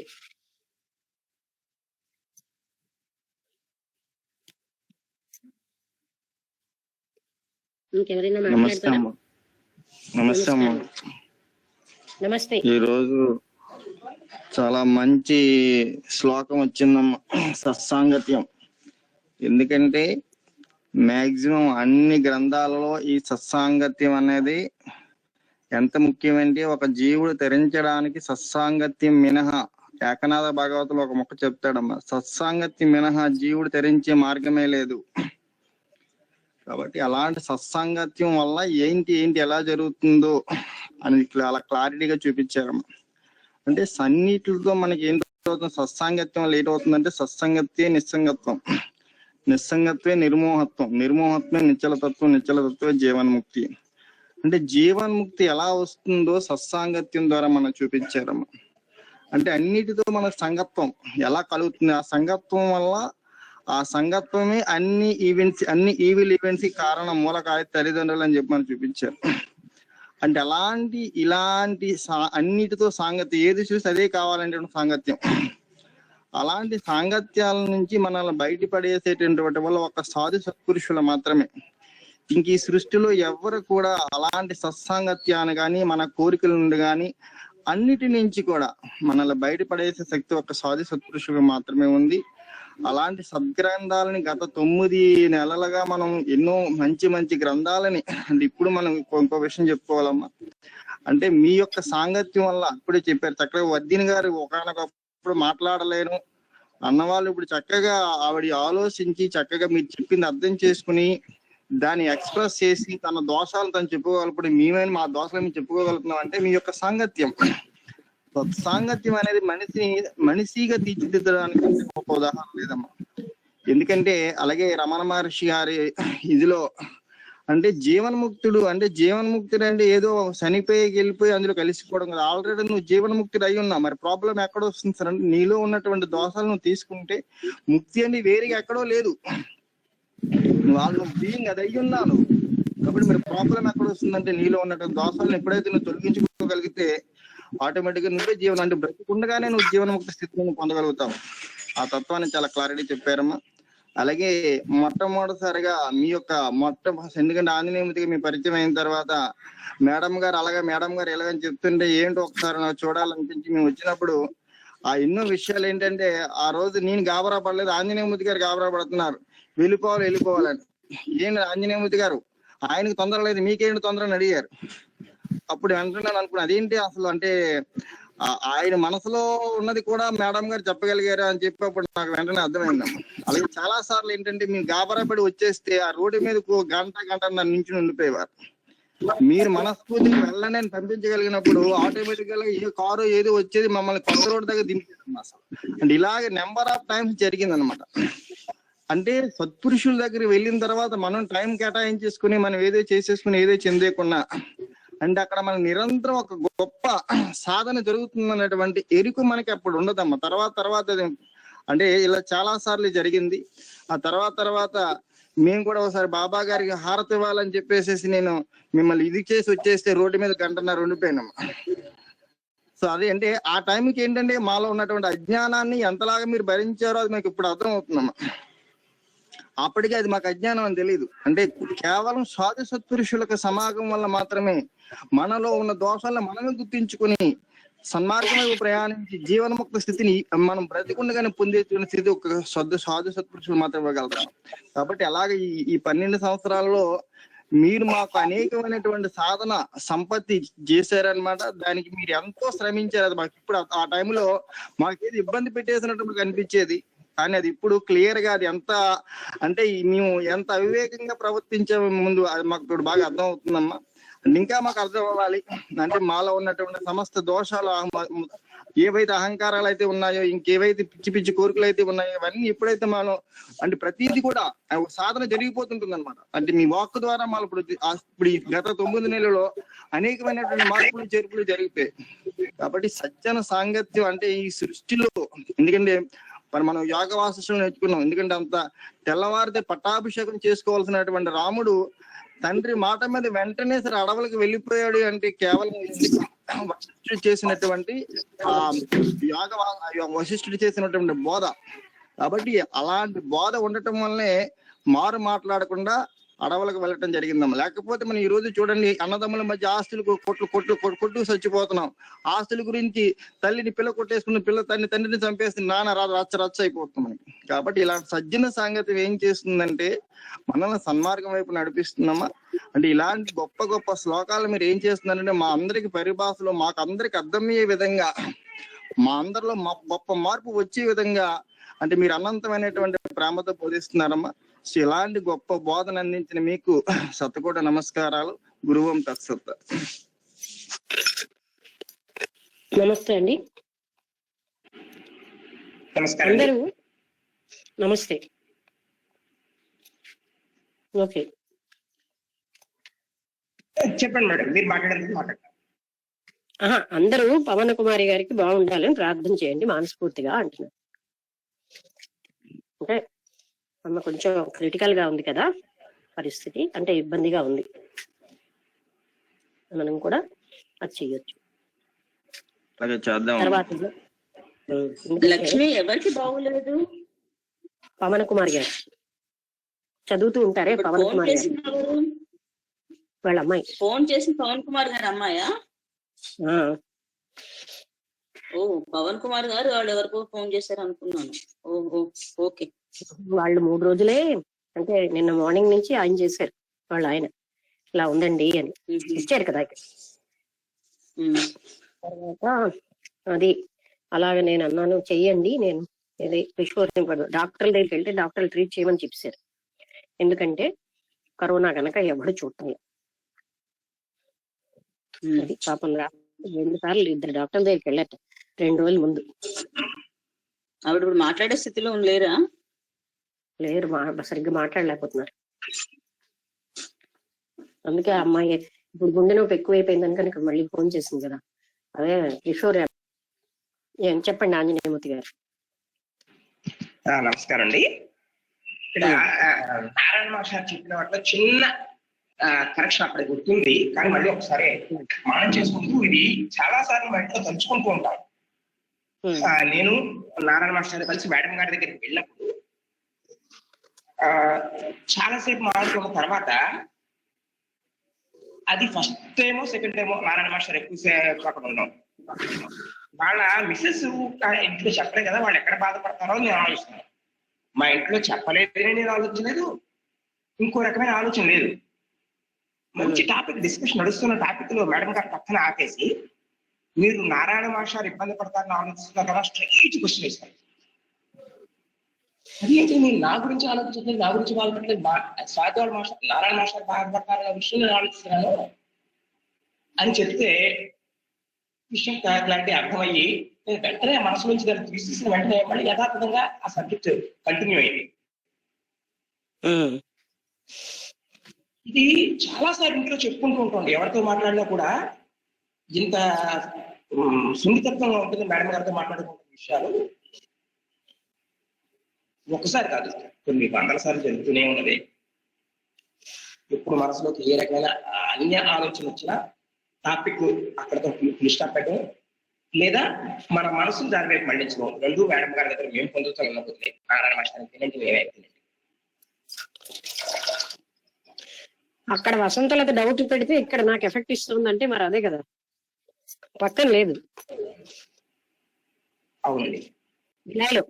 B: ఇంకెవరైనా మాట్లాడతారా?
D: నమస్తే అమ్మా.
B: నమస్తే.
D: ఈరోజు చాలా మంచి శ్లోకం వచ్చిందమ్మా, సత్సాంగత్యం. ఎందుకంటే మాక్సిమం అన్ని గ్రంథాలలో ఈ సత్సాంగత్యం అనేది ఎంత ముఖ్యమంటే, ఒక జీవుడు తరించడానికి సత్సాంగత్యం మినహా, ఏకనాథ భాగవతులు ఒక మొక్క చెప్తాడమ్మా, సత్సాంగత్యం మినహా జీవుడు తరించే మార్గమే లేదు. కాబట్టి అలాంటి సత్సాంగత్యం వల్ల ఏంటి ఎలా జరుగుతుందో అని అలా క్లారిటీగా చూపించారమ్మా. అంటే సన్నిటితో మనకి ఏం అవుతుంది, సత్సాంగత్యం వల్ల ఏంటవుతుందంటే, సత్సంగత్వే నిస్సంగత్వం, నిస్సంగత్వే నిర్మోహత్వం, నిర్మోహత్వే నిశ్చలతత్వం, నిశ్చలతత్వే జీవన్ముక్తి. అంటే జీవన్ముక్తి ఎలా వస్తుందో సత్సాంగత్యం ద్వారా మనం చూపించారమ్మా. అంటే అన్నిటితో మన సంగత్వం ఎలా కలుగుతుంది, ఆ సంగత్వం వల్ల, ఆ సంగత్వమే అన్ని ఈవిల్ ఈవెంట్స్ కి కారణం, మూలకాయ తల్లిదండ్రులు అని చెప్పి మనం చూపించారు. అంటే ఇలాంటి అన్నిటితో సాంగత్యం, ఏది చూసి అదే కావాలంటే సాంగత్యం. అలాంటి సాంగత్యాల నుంచి మనల్ని బయటపడేసేటటువంటి వల్ల ఒక సాధు సత్పురుషులు మాత్రమే. ఇంక ఈ సృష్టిలో ఎవరు కూడా అలాంటి సత్సాంగత్యాన్ని కానీ, మన కోరికల నుండి కానీ, అన్నిటి నుంచి కూడా మనల్ని బయటపడేసే శక్తి ఒక సాధు సత్పురుషులు మాత్రమే ఉంది. అలాంటి సద్గ్రంథాలని గత 9 నెలలుగా మనం ఎన్నో మంచి గ్రంథాలని, అంటే ఇప్పుడు మనం ఇంకో విషయం చెప్పుకోవాలమ్మా. అంటే మీ యొక్క సాంగత్యం వల్ల, అప్పుడే చెప్పారు చక్కగా వర్ధిని గారు, ఒకనొకప్పుడు మాట్లాడలేను అన్నవాళ్ళు ఇప్పుడు చక్కగా ఆవిడ ఆలోచించి చక్కగా మీరు చెప్పింది అర్థం చేసుకుని దాన్ని ఎక్స్ప్రెస్ చేసి తన దోషాలు తను చెప్పుకోగలప్పుడు, మేమైనా మా దోషాలు మేము చెప్పుకోగలుగుతున్నాం అంటే మీ యొక్క సాంగత్యం. సాంగత్యం అనేది మనిషిగా తీర్చిదిద్దడానికి ఒక ఉదాహరణ లేదమ్మా. ఎందుకంటే అలాగే రమణ మహర్షి గారి ఇదిలో అంటే జీవన్ముక్తుడు అంటే ఏదో వెళ్ళిపోయి అందులో కలిసిపోవడం కదా. ఆల్రెడీ నువ్వు జీవన్ముక్తుడు అయి ఉన్నావు. మరి ప్రాబ్లం ఎక్కడ వస్తుంది సార్ అంటే, నీలో ఉన్నటువంటి దోషాలు నువ్వు తీసుకుంటే ముక్తి అని వేరేగా ఎక్కడో లేదు, వాళ్ళు బీయింగ్ అది అయి ఉన్నాను. కాబట్టి మరి ప్రాబ్లం ఎక్కడ వస్తుందంటే, నీలో ఉన్నటువంటి దోషాలను ఎప్పుడైతే నువ్వు తొలగించుకోగలిగితే ఆటోమేటిక్ గా నువ్వే జీవనం, అంటే బ్రతికుండగానే నువ్వు జీవన్ముక్తి స్థితిని పొందగలుగుతావు. ఆ తత్వాన్ని చాలా క్లారిటీ చెప్పారమ్మా. అలాగే మొట్టమొదటిసారిగా మీ యొక్క ఎందుకంటే ఆంజనేయమూర్తిగా మీ పరిచయం అయిన తర్వాత మేడం గారు ఎలాగని చెప్తుంటే ఏంటో ఒకసారి నాకు చూడాలనిపించి మేము వచ్చినప్పుడు ఆ ఎన్నో విషయాలు ఏంటంటే, ఆ రోజు నేను గాబరా పడలేదు, ఆంజనేయమూర్తి గారు గాబరా పడుతున్నారు, వెళ్ళిపోవాలని. ఏంటి ఆంజనేయమూర్తి గారు, ఆయనకు తొందర లేదు, మీకేంటి తొందర అని అడిగారు. అప్పుడు వెంటనే అనుకున్నా, అదేంటి అసలు అంటే ఆయన మనసులో ఉన్నది కూడా మేడం గారు చెప్పగలిగారు అని చెప్పి అప్పుడు నాకు వెంటనే అర్థమైంది. అలాగే చాలా సార్లు ఏంటంటే మేము గాబరా పడి వచ్చేస్తే ఆ రోడ్డు మీద గంట నుంచి ఉండిపోయేవారు. మీరు మనస్ఫూర్తిగా వెళ్ళని పంపించగలిగినప్పుడు ఆటోమేటిక్ గా ఏ కారు ఏదో వచ్చేది మమ్మల్ని కొత్త రోడ్డు దగ్గర దింపేది అసలు. అంటే ఇలాగే నెంబర్ ఆఫ్ టైమ్స్ జరిగింది అనమాట. అంటే సత్పురుషుల దగ్గర వెళ్ళిన తర్వాత మనం టైం కేటాయించేసుకుని మనం ఏదో చేసేసుకుని ఏదో చెందేకున్నా, అంటే అక్కడ మన నిరంతరం ఒక గొప్ప సాధన జరుగుతుందన్నటువంటి ఎరుకు మనకి అప్పుడు ఉండదమ్మా. తర్వాత అంటే ఇలా చాలా సార్లు జరిగింది. ఆ తర్వాత మేము కూడా ఒకసారి బాబా గారికి హారతి ఇవ్వాలని చెప్పేసి నేను మిమ్మల్ని ఇది చేసి వచ్చేస్తే రోడ్డు మీద గంటన్నర ఉండిపోయినాము. సో అది అంటే ఆ టైంకి ఏంటంటే మాలో ఉన్నటువంటి అజ్ఞానాన్ని ఎంతలాగా మీరు భరించారో అది మీకు ఇప్పుడు అర్థం అవుతుందమ్మా. అప్పటికే అది మాకు అజ్ఞానం అని తెలియదు. అంటే కేవలం సాధు సత్పురుషులకు సమాగం వల్ల మాత్రమే మనలో ఉన్న దోషాలను మనమే గుర్తించుకుని సన్మార్గం వైపు ప్రయాణించి జీవన్ముక్త స్థితిని మనం బ్రతికుండగానే పొందేటువంటి స్థితి ఒక సాధు సత్పురుషులు మాత్రమే ఇవ్వగలుగుతాం. కాబట్టి అలాగే ఈ 12 సంవత్సరాల్లో మీరు మాకు అనేకమైనటువంటి సాధన సంపత్తి చేశారనమాట. దానికి మీరు ఎంతో శ్రమించారు. అది మాకు ఇప్పుడు ఆ టైంలో మాకేది ఇబ్బంది పెట్టేసినట్టు మాకు అనిపించేది. కానీ అది ఇప్పుడు క్లియర్ గా అది ఎంత అంటే మేము ఎంత అవివేకంగా ప్రవర్తించాము ముందు అది మాకు ఇప్పుడు బాగా అర్థం అవుతుందమ్మా. ఇంకా మాకు అర్థం అవ్వాలి. అంటే మాలో ఉన్నటువంటి సమస్త దోషాలు ఏవైతే అహంకారాలు అయితే ఉన్నాయో, ఇంకేవైతే పిచ్చి పిచ్చి కోరికలు అయితే ఉన్నాయో, ఇవన్నీ ఎప్పుడైతే మనం అంటే ప్రతిదీ కూడా సాధన జరిగిపోతుంటుంది అనమాట. అంటే మీ వాక్ ద్వారా మనం ఇప్పుడు ఈ గత 9 నెలల్లో అనేకమైనటువంటి మార్పులు చేర్పులు జరిగిపోయాయి. కాబట్టి సజ్జన సాంగత్యం అంటే ఈ సృష్టిలో, ఎందుకంటే మనం యోగ వాసిష్టం నేర్చుకున్నాం. ఎందుకంటే అంత తెల్లవారితే పట్టాభిషేకం చేసుకోవాల్సినటువంటి రాముడు తండ్రి మాట మీద వెంటనే సరే అడవులకు వెళ్ళిపోయాడు అంటే కేవలం వశిష్ఠుడు చేసినటువంటి వశిష్ఠుడు చేసినటువంటి బోధ. కాబట్టి అలాంటి బోధ ఉండటం వల్లనే మారు మాట్లాడకుండా అడవులకు వెళ్ళటం జరిగిందమ్మా. లేకపోతే మనం ఈ రోజు చూడండి, అన్నదమ్ముల మధ్య ఆస్తులు కొట్టు చచ్చిపోతున్నాం. ఆస్తుల గురించి తల్లిని పిల్ల కొట్టేసుకున్న పిల్ల తండ్రిని చంపేస్తుంది, నాన్న రచ్చ అయిపోతున్నాం. కాబట్టి ఇలాంటి సజ్జన సాంగత్యం ఏం చేస్తుందంటే మనల్ని సన్మార్గం వైపు నడిపిస్తుందమ్మా. అంటే ఇలాంటి గొప్ప గొప్ప శ్లోకాలు మీరు ఏం చేస్తున్నారంటే మా అందరికి పరిభాషలో మాకు అందరికి అర్థమయ్యే విధంగా, మా అందరిలో గొప్ప మార్పు వచ్చే విధంగా అంటే మీరు అనంతమైనటువంటి ప్రేమతో బోధిస్తున్నారమ్మా. ఇలాంటి గొప్ప బోధన అందించిన మీకు శతకోటి నమస్కారాలు. గురువం తత్సత్.
B: నమస్తే అండి. అందరూ నమస్తే. ఓకే,
E: చెప్పండి మేడం, మీరు మాట్లాడారు.
B: అందరూ పవన్ కుమారి గారికి బాగుండాలని ప్రార్థన చేయండి మనస్ఫూర్తిగా అంటున్నారు. అంటే అమ్మ కొంచెం క్రిటికల్ గా ఉంది కదా పరిస్థితి, అంటే ఇబ్బందిగా ఉంది. మనం కూడా అది చెయ్యొచ్చు. తర్వాత
A: లక్ష్మి ఎవరికి బాగోలేదు?
B: పవన్ కుమార్ గారు చదువుతూ ఉంటారే, పవన్ కుమార్ గారు వాళ్ళ అమ్మాయి
A: ఫోన్ చేసి పవన్ కుమార్ గారు అమ్మాయా? ఓ, పవన్ కుమార్ గారు వాళ్ళు ఎవరికో ఫోన్ చేశారు అనుకున్నాను. ఓహో, ఓకే.
B: వాళ్ళు 3 రోజులే, అంటే నిన్న మార్నింగ్ నుంచి ఆయన చేశారు. వాళ్ళు ఆయన ఇలా ఉందండి అని ఇచ్చారు కదా. తర్వాత అది అలాగే నేను అన్నాను చెయ్యండి, నేను ఇది విశ్వపడదు డాక్టర్ల దగ్గరికి వెళ్తే డాక్టర్లు ట్రీట్ చేయమని చెప్పారు. ఎందుకంటే కరోనా కనుక ఎవడు చూడటం లేదు. అది పాపం 2 సార్లు 2 డాక్టర్ల దగ్గరికి వెళ్ళట 2 రోజుల ముందు.
A: ఆవిడ ఇప్పుడు మాట్లాడే స్థితిలో లేరా?
B: లేరు, సరిగ్గా మాట్లాడలేకపోతున్నారు. అందుకే ఆ అమ్మాయి ఇప్పుడు గుండె నొప్పి ఎక్కువైపోయిందని కనుక మళ్ళీ ఫోన్ చేసింది కదా. అదే కిషోర్. చెప్పండి ఆంజనేయమూర్తి గారు.
E: నమస్కారం అండి. ఇక్కడ నారాయణ మాస్టర్ చెప్పిన వాటిలో చిన్న కరెక్షన్ అక్కడ గుర్తుంది, కానీ మళ్ళీ ఒకసారి మనం చేసుకుంటూ ఇది చాలా సార్లు మా ఇంట్లో తలుచుకుంటూ ఉంటాం. నేను నారాయణ మాస్టర్ కలిసి మేడం గారి దగ్గరికి వెళ్ళినప్పుడు చాలాసేపు మాట్లాడుకున్న తర్వాత అది ఫస్ట్ టైమో సెకండ్ టైమో నారాయణ మాస్టర్ ఎక్కువసేపు అక్కడ ఉన్నాం. వాళ్ళ మిస్సెస్ ఇంట్లో చెప్పలే కదా, వాళ్ళు ఎక్కడ బాధపడతారో నేను ఆలోచిస్తున్నాను. మా ఇంట్లో చెప్పలేదని నేను ఆలోచించలేదు, ఇంకో రకమైన ఆలోచన లేదు. మంచి టాపిక్ డిస్కషన్ నడుస్తున్న టాపిక్ లో మేడం గారు పక్కన ఆపేసి మీరు నారాయణ మాస్టర్ ఇబ్బంది పడతారని ఆలోచిస్తున్నారు కదా, స్ట్రైట్ క్వశ్చన్ ఇస్తారు. అదేంటి నేను నా గురించి ఆలోచించలేదు, నా గురించి బాధపడలేదు, స్వాతి మాస్టర్ నారాయణ మాస్టర్ బాధపడతారన్న విషయం నేను ఆలోచిస్తున్నాను అని చెప్తే విషయం క్లారిటీ అర్థమయ్యి నేను వెంటనే మనసు నుంచి దాన్ని తీసేసిన వెంటనే మళ్ళీ యథాతథంగా ఆ సబ్జెక్ట్ కంటిన్యూ అయింది. ఇది చాలా సార్లు ఇంట్లో చెప్పుకుంటూ ఉంటుంది. ఎవరితో మాట్లాడినా కూడా ఇంత సున్నితత్వంగా ఉంటుంది మేడం గారితో మాట్లాడుకుంటున్న విషయాలు. ఒకసారి కాదు, కొన్ని 100 సార్లు జరుగుతూనే ఉన్నది. ఎప్పుడు మనసులోకి ఏ రకమైన అన్య ఆలోచన వచ్చినా టాపిక్ అక్కడతో స్టాప్ పెట్టడం లేదా మన మనసును దాని వైపు మళ్లించడం, 2 మేడం గారి దగ్గర మేము పొందుతూ ఉన్నప్పుడు నారాయణ మాస్టర్ తినండి, మేమే తినండి.
B: అక్కడ వసంతలత డౌట్ పెడితే ఇక్కడ నాకు ఎఫెక్ట్ ఇస్తుందంటే మరి అదే కదా, పక్కన లేదు.
E: అవునండి.
B: వినాయలో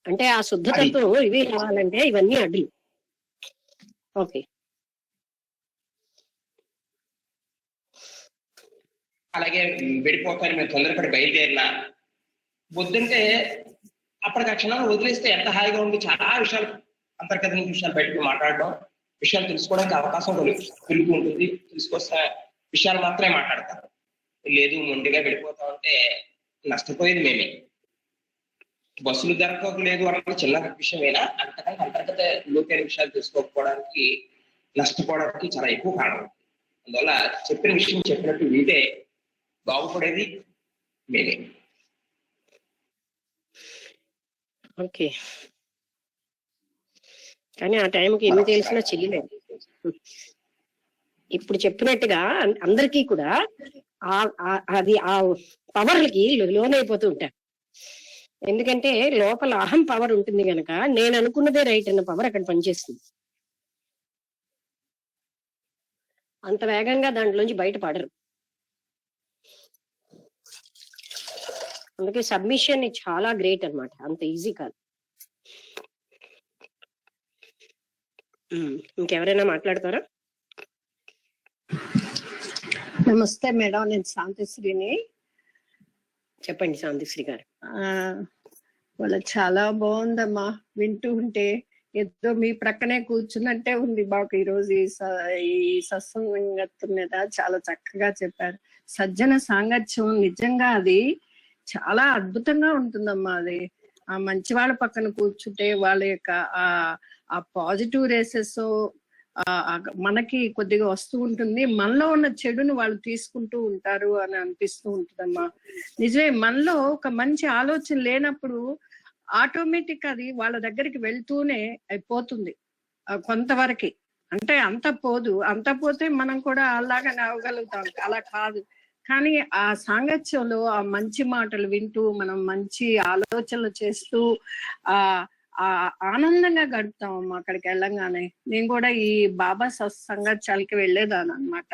B: అంటే ఆ శుద్ధతత్వం ఇవి కావాలంటే ఇవన్నీ అడ్డులు. ఓకే.
E: అలాగే వెళ్ళిపోతాను మేము తొందరపడి బయలుదేరినా వద్దంటే అప్పటికి ఆ క్షణాలు వదిలేస్తే ఎంత హాయిగా ఉంది. చాలా విషయాలు అంతర్గత విషయాలు బయటకు మాట్లాడడం, విషయాలు తెలుసుకోవడానికి అవకాశం పెరుగుతూ ఉంటుంది. తీసుకొస్తే విషయాలు మాత్రమే మాట్లాడతారు. లేదు మొండిగా వెళ్ళిపోతా ఉంటే నష్టపోయేది మేమే. బస్సులు దొరకలేదు అన్నది చిన్న విషయమేనా, అంతకంటే అంతర్గత లోతైన విషయాలు తెలుసుకోకపోవడానికి నష్టపోవడానికి చాలా ఎక్కువ కారణం. అందువల్ల చెప్పిన విషయం చెప్పినట్టు వింటే బాగుపడేది మేమే.
B: ఓకే. కానీ ఆ టైంకి ఎన్ని తెలిసినా చెయ్యలేదు. ఇప్పుడు చెప్పినట్టుగా అందరికీ కూడా అది ఆ పవర్లకి లోనైపోతూ ఉంటారు. ఎందుకంటే లోపల అహం పవర్ ఉంటుంది కనుక నేను అనుకున్నదే రైట్ అన్న పవర్ అక్కడ పనిచేస్తుంది. అంత వేగంగా దాంట్లోంచి బయటపడరు. అందుకే సబ్మిషన్ చాలా గ్రేట్ అన్నమాట, అంత ఈజీ కాదు. ఇంకెవరైనా మాట్లాడతారా?
F: నమస్తే మేడం, నేను శాంతిశ్రీని.
B: చెప్పండి శాంతిశ్రీ గారు.
F: వాళ్ళ చాలా బాగుందమ్మా, వింటూ ఉంటే ఏదో మీ ప్రక్కనే కూర్చున్నట్టే ఉంది మాకు. ఈరోజు ఈ సత్సంగత్వం మీద చాలా చక్కగా చెప్పారు. సజ్జన సాంగత్యం నిజంగా అది చాలా అద్భుతంగా ఉంటుందమ్మా. అది ఆ మంచి వాళ్ళ పక్కన కూర్చుంటే వాళ్ళ యొక్క ఆ పాజిటివ్ రేసెస్ మనకి కొద్దిగా వస్తూ ఉంటుంది. మనలో ఉన్న చెడును వాళ్ళు తీసుకుంటూ ఉంటారు అని అనిపిస్తూ ఉంటుందమ్మా. నిజమే, మనలో ఒక మంచి ఆలోచన లేనప్పుడు ఆటోమేటిక్ అది వాళ్ళ దగ్గరికి వెళ్తూనే అయిపోతుంది కొంతవరకు. అంటే అంత పోదు, అంత పోతే మనం కూడా అలాగా నవ్వగలుగుతాం, అలా కాదు. కానీ ఆ సాంగత్యంలో ఆ మంచి మాటలు వింటూ మనం మంచి ఆలోచనలు చేస్తూ ఆనందంగా గడుపుతామమ్మా అక్కడికి వెళ్ళంగానే. నేను కూడా ఈ బాబా సత్సంగత్యాలకి వెళ్ళేదాన్ని అనమాట.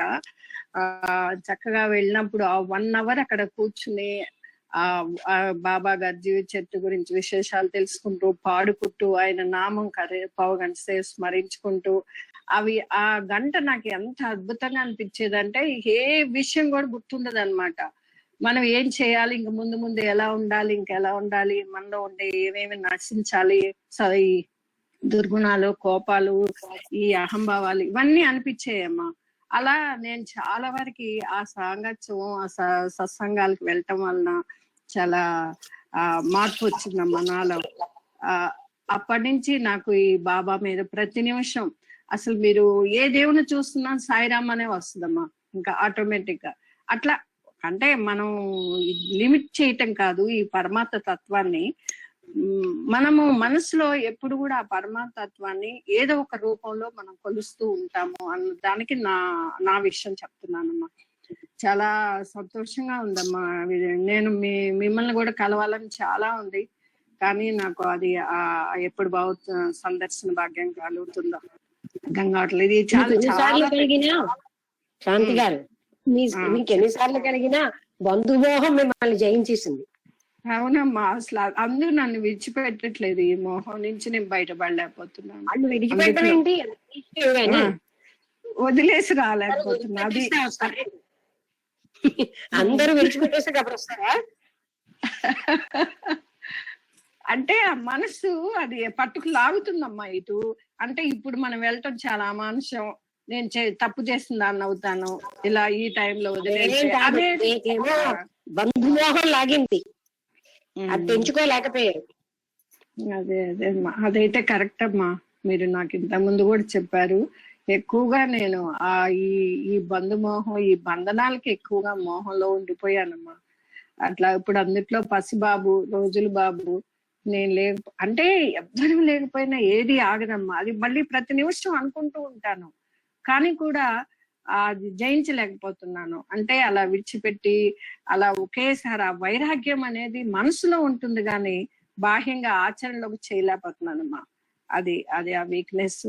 F: చక్కగా వెళ్ళినప్పుడు ఆ 1 hour అక్కడ కూర్చుని ఆ బాబా గారి జీవిత చరిత్ర గురించి విశేషాలు తెలుసుకుంటూ, పాడుకుంటూ, ఆయన నామం పావుగంట సేపు స్మరించుకుంటూ, అవి ఆ గంట నాకు ఎంత అద్భుతంగా అనిపించేదంటే ఏ విషయం కూడా గుర్తుండదు అనమాట. మనం ఏం చేయాలి, ఇంక ముందు ముందు ఎలా ఉండాలి, ఇంకెలా ఉండాలి, మనలో ఉండే ఏమేమి నశించాలి, ఈ దుర్గుణాలు, కోపాలు, ఈ అహంభావాలు ఇవన్నీ అనిపించాయమ్మా. అలా నేను చాలా వరకు ఆ సాంగత్యం, ఆ సత్సంగాలకు వెళ్ళటం వలన చాలా మార్పు వచ్చిందమ్మా నాలో. అప్పటి నుంచి నాకు ఈ బాబా మీద ప్రతి నిమిషం అసలు మీరు ఏ దేవుని చూస్తున్నా సాయిరామ్ అనే వస్తుందమ్మా, ఇంకా ఆటోమేటిక్ గా. అట్లా అంటే మనం లిమిట్ చేయటం కాదు, ఈ పరమాత్మ తత్వాన్ని మనము మనసులో ఎప్పుడు కూడా ఆ పరమాత్మ తత్వాన్ని ఏదో ఒక రూపంలో మనం కొలుస్తూ ఉంటాము అన్న దానికి నా విషయం చెప్తున్నానమ్మా. చాలా సంతోషంగా ఉందమ్మా. నేను మిమ్మల్ని కూడా కలవాలని చాలా ఉంది, కానీ నాకు అది ఎప్పుడు సందర్శన భాగ్యం కలుగుతుందో గంగావట్లేదు. ఇది చాలా
B: కలిగినా శాంతి గారు, మీకు ఎన్నిసార్లు కలిగినా బంధుమోహం మిమ్మల్ని జయించేసింది.
F: అవునమ్మా, అసలు అందరూ నన్ను విడిచిపెట్టట్లేదు. ఈ మోహం నుంచి నేను బయటపడలేకపోతున్నాను.
B: వాళ్ళు విడిచిపెట్టడం ఏంటి,
F: వదిలేసి రాలేకపోతున్నా. అది
B: అందరూ విడిచిపెట్టేస్తే అప్పుడు వస్తారా?
F: అంటే ఆ మనసు అది పట్టుకు లాగుతుందమ్మా ఇటు. అంటే ఇప్పుడు మనం వెళ్ళటం చాలా అమానుషం, నేను తప్పు చేసిన దాన్ని అవుతాను, ఇలా ఈ టైంలో వదిలేసి
B: బంధుమోహం లాగింది, అది తెంచుకోలేకపోయారు.
F: అదే అదైతే కరెక్ట్ అమ్మా. మీరు నాకు ఇంత ముందు కూడా చెప్పారు. ఎక్కువగా నేను ఈ బంధుమోహం, ఈ బంధనాలకి ఎక్కువగా మోహంలో ఉండిపోయానమ్మా. అట్లా ఇప్పుడు అందుట్లో పసిబాబు, రోజులు బాబు, నేను అంటే ఎవ్వరూ లేకపోయినా ఏది ఆగదమ్మా. అది మళ్ళీ ప్రతి నిమిషం అనుకుంటూ ఉంటాను, కానీ కూడా అది జయించలేకపోతున్నాను. అంటే అలా విడిచిపెట్టి అలా ఒకేసారి ఆ వైరాగ్యం అనేది మనసులో ఉంటుంది కానీ బాహ్యంగా ఆచరణలోకి చేయలేకపోతున్నానమ్మా. అది అది ఆ వీక్నెస్,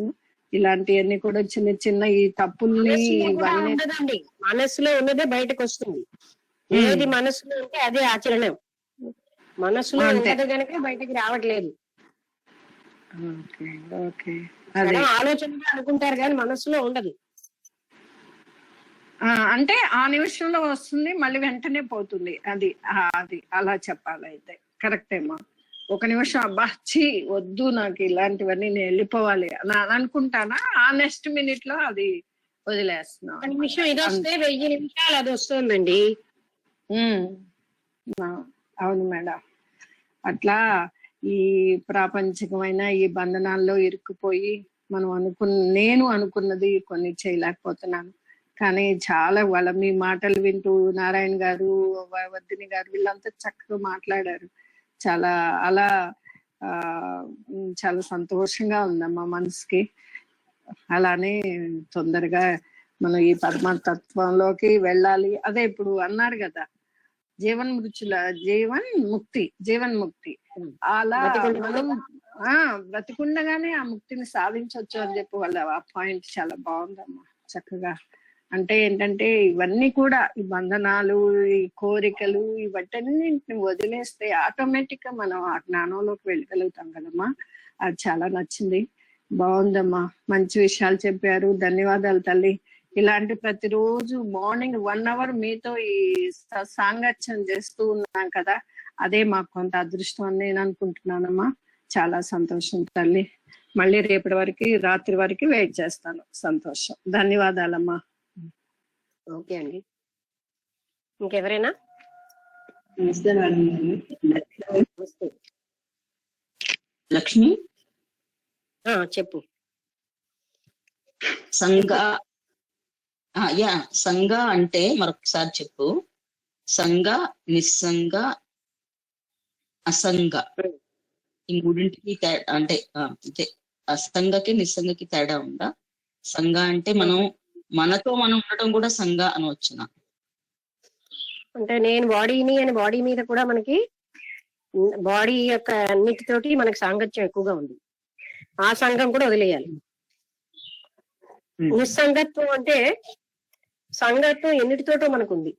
F: ఇలాంటివన్నీ కూడా చిన్న చిన్న ఈ తప్పుల్ని
B: మనసులో కూడా
F: ఇవన్నీ
B: ఉండదండి, మనసులో ఉన్నదే బయటకు వస్తుంది. ఏది మనసులో ఉంటే అదే ఆచరణ. మనసులో
F: అంతే.
B: ఉండదు కనుక బయటకి రావట్లేదు.
F: ఓకే ఓకే అదే
B: ఆలోచనగా అనుకుంటారు కానీ మనసులో ఉండదు.
F: అంటే ఆ నిమిషంలో వస్తుంది, మళ్ళీ వెంటనే పోతుంది. అది అది అలా చెప్పాలి. అయితే కరెక్టేమా. ఒక నిమిషం అబ్బా చీ వద్దు నాకు ఇలాంటివన్నీ, నేను వెళ్ళిపోవాలి అని అనుకుంటానా, ఆ నెక్స్ట్ మినిట్ లో అది వదిలేస్తున్నాం.
B: ఒక నిమిషం ఇది వస్తే 1000 నిమిషాలు అది వస్తుందండి.
F: అవును మేడం. అట్లా ఈ ప్రాపంచికమైన ఈ బంధనాల్లో ఇరుక్కుపోయి మనం నేను అనుకున్నది కొన్ని చేయలేకపోతున్నాను. కానీ చాలా వాళ్ళ మీ మాటలు వింటూ నారాయణ గారు, వర్ధిని గారు వీళ్ళంతా చక్కగా మాట్లాడారు. చాలా అలా చాలా సంతోషంగా ఉందమ్మా మనసుకి. అలానే తొందరగా మనం ఈ పరమతత్వంలోకి వెళ్ళాలి. అదే ఇప్పుడు అన్నారు కదా, జీవన్ ముక్తి అలా మనం బ్రతికుండగానే ఆ ముక్తిని సాధించవచ్చు అని చెప్పి వాళ్ళ ఆ పాయింట్ చాలా బాగుందమ్మా. చక్కగా అంటే ఏంటంటే ఇవన్నీ కూడా ఈ బంధనాలు, ఈ కోరికలు, ఇవన్నింటిని వదిలేస్తే ఆటోమేటిక్ గా మనం ఆ జ్ఞానంలోకి వెళ్ళగలుగుతాం కదమ్మా. అది చాలా నచ్చింది, బాగుందమ్మా. మంచి విషయాలు చెప్పారు, ధన్యవాదాలు తల్లి. ఇలాంటి ప్రతిరోజు మార్నింగ్ 1 hour మీతో ఈ సాంగత్యం చేస్తూ ఉన్నాం కదా, అదే మాకు కొంత అదృష్టం అని నేను అనుకుంటున్నానమ్మా. చాలా సంతోషం తల్లి. మళ్ళీ రేపటి వరకు రాత్రి వరకు వెయిట్ చేస్తాను. సంతోషం, ధన్యవాదాలమ్మా.
B: ఓకే అండి, ఇంకెవరైనా?
G: నమస్తే మేడం.
B: వస్తే
G: లక్ష్మి,
B: చెప్పు.
G: సంఘ సంఘ అంటే మరొకసారి చెప్పు. సంఘ, నిస్సంగ, అసంగ, ఈ మూడింటికి అంటే అసంగకి నిస్సంగకి తేడా ఉందా? సంఘ అంటే మనతో మనం ఉండటం కూడా సంఘ అనవచ్చున?
B: అంటే నేను బాడీని అని బాడీ మీద కూడా మనకి బాడీ యొక్క అన్నిటితోటి మనకి సాంగత్యం ఎక్కువగా ఉంది. ఆ సంఘం కూడా వదిలేయాలి. నిస్సంగత్వం అంటే సంగత్వం ఎన్నిటితోటో మనకుంది.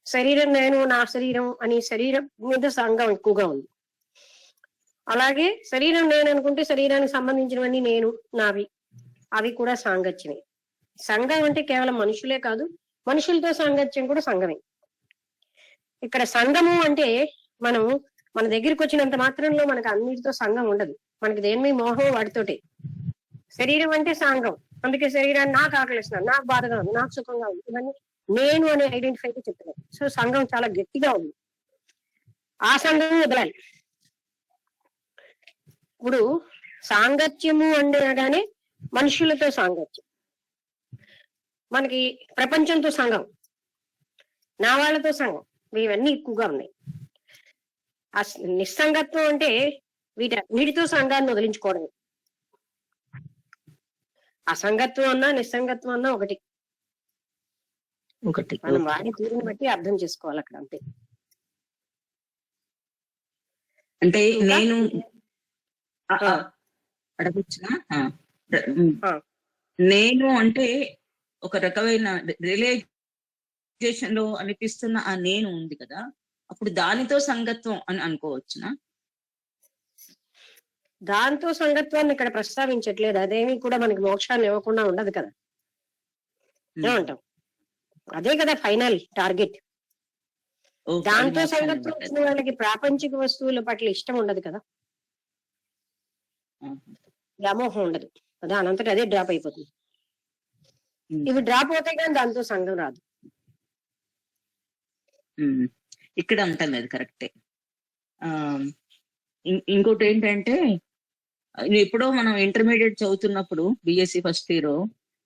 B: శరీరం నేను, నా శరీరం అని శరీరం మీద సంఘం ఎక్కువగా ఉంది. అలాగే శరీరం నేను అనుకుంటే శరీరానికి సంబంధించినవన్నీ నేను, నావి, అవి కూడా సాంగత్యమే. సంఘం అంటే కేవలం మనుషులే కాదు, మనుషులతో సాంగత్యం కూడా సంఘమే. ఇక్కడ సంఘము అంటే మనం మన దగ్గరికి వచ్చినంత మాత్రంలో మనకు అన్నిటితో సంఘం ఉండదు. మనకి దేని మీద మోహం వాటితోటే. శరీరం అంటే సంఘం, అందుకే శరీరాన్ని నాకు ఆకలిస్తున్నాను, నాకు బాధగా ఉంది, నాకు సుఖంగా ఉంది, ఇవన్నీ నేను అనే ఐడెంటిఫై చెప్తున్నాను. సో సంఘం చాలా గట్టిగా ఉంది, ఆ సంఘం వదలాలి. ఇప్పుడు సాంగత్యము అనగానే మనుషులతో సాంగత్యం, మనకి ప్రపంచంతో సంఘం, నా వాళ్ళతో సంఘం, ఇవన్నీ ఎక్కువగా ఉన్నాయి. ఆ నిస్సంగత్వం అంటే వీటితో సంఘాన్ని వదిలించుకోవడమే. అసంగత్వం అన్నా నిస్సంగత్వం అన్నా ఒకటి. మనం వాడి తీరుని బట్టి అర్థం చేసుకోవాలి అక్కడ, అంతే.
G: అంటే నేను అడగొచ్చునా? నేను అంటే ఒక రకమైన రియలైజేషన్ లో అనిపిస్తున్న ఆ నేను ఉంది కదా, అప్పుడు దానితో సంగత్వం అని అనుకోవచ్చునా?
B: దాంతో సంగత్వాన్ని ఇక్కడ ప్రస్తావించట్లేదు. అదేమి కూడా మనకి మోక్షాన్ని ఇవ్వకుండా ఉండదు కదా. ఏమంటాం? అదే కదా ఫైనల్ టార్గెట్. దాంతో సంగత్వం వచ్చిన వాళ్ళకి ప్రాపంచిక వస్తువుల పట్ల ఇష్టం ఉండదు కదా, వ్యామోహం ఉండదు. దానంతట అదే డ్రాప్ అయిపోతుంది. ఇవి డ్రాప్ అవుతాయి కానీ దాంతో సంఘం రాదు.
G: ఇక్కడ అంటాను అది కరెక్టే. ఇంకోటి ఏంటంటే, ఎప్పుడో మనం ఇంటర్మీడియట్ చదువుతున్నప్పుడు బిఎస్సి ఫస్ట్ ఇయర్,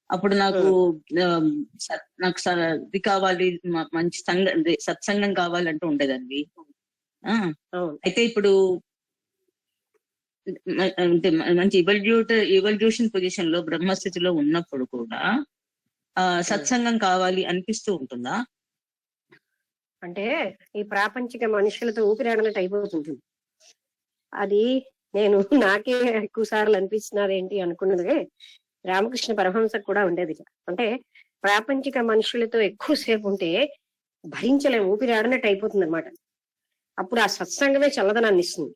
G: అప్పుడు నాకు ఇది కావాలి, మంచి సత్సంగం కావాలంటూ ఉండేదండి. అయితే ఇప్పుడు అంటే మంచి ఇవల్యూషన్ పొజిషన్ లో బ్రహ్మస్థితిలో ఉన్నప్పుడు కూడా సత్సంగం కావాలి అనిపిస్తూ ఉంటుందా?
B: అంటే ఈ ప్రాపంచిక మనుషులతో ఊపిరాడనట్టు అయిపోతుంటుంది. అది నేను నాకే ఎక్కువ సార్లు అనిపిస్తున్నది ఏంటి అనుకున్నదే రామకృష్ణ పరమహంసకు కూడా ఉండేది. అంటే ప్రాపంచిక మనుషులతో ఎక్కువసేపు ఉంటే భరించలేము, ఊపిరి ఆడనట్టు అయిపోతుంది అనమాట. అప్పుడు ఆ సత్సంగమే చల్లదనాన్ని ఇస్తుంది.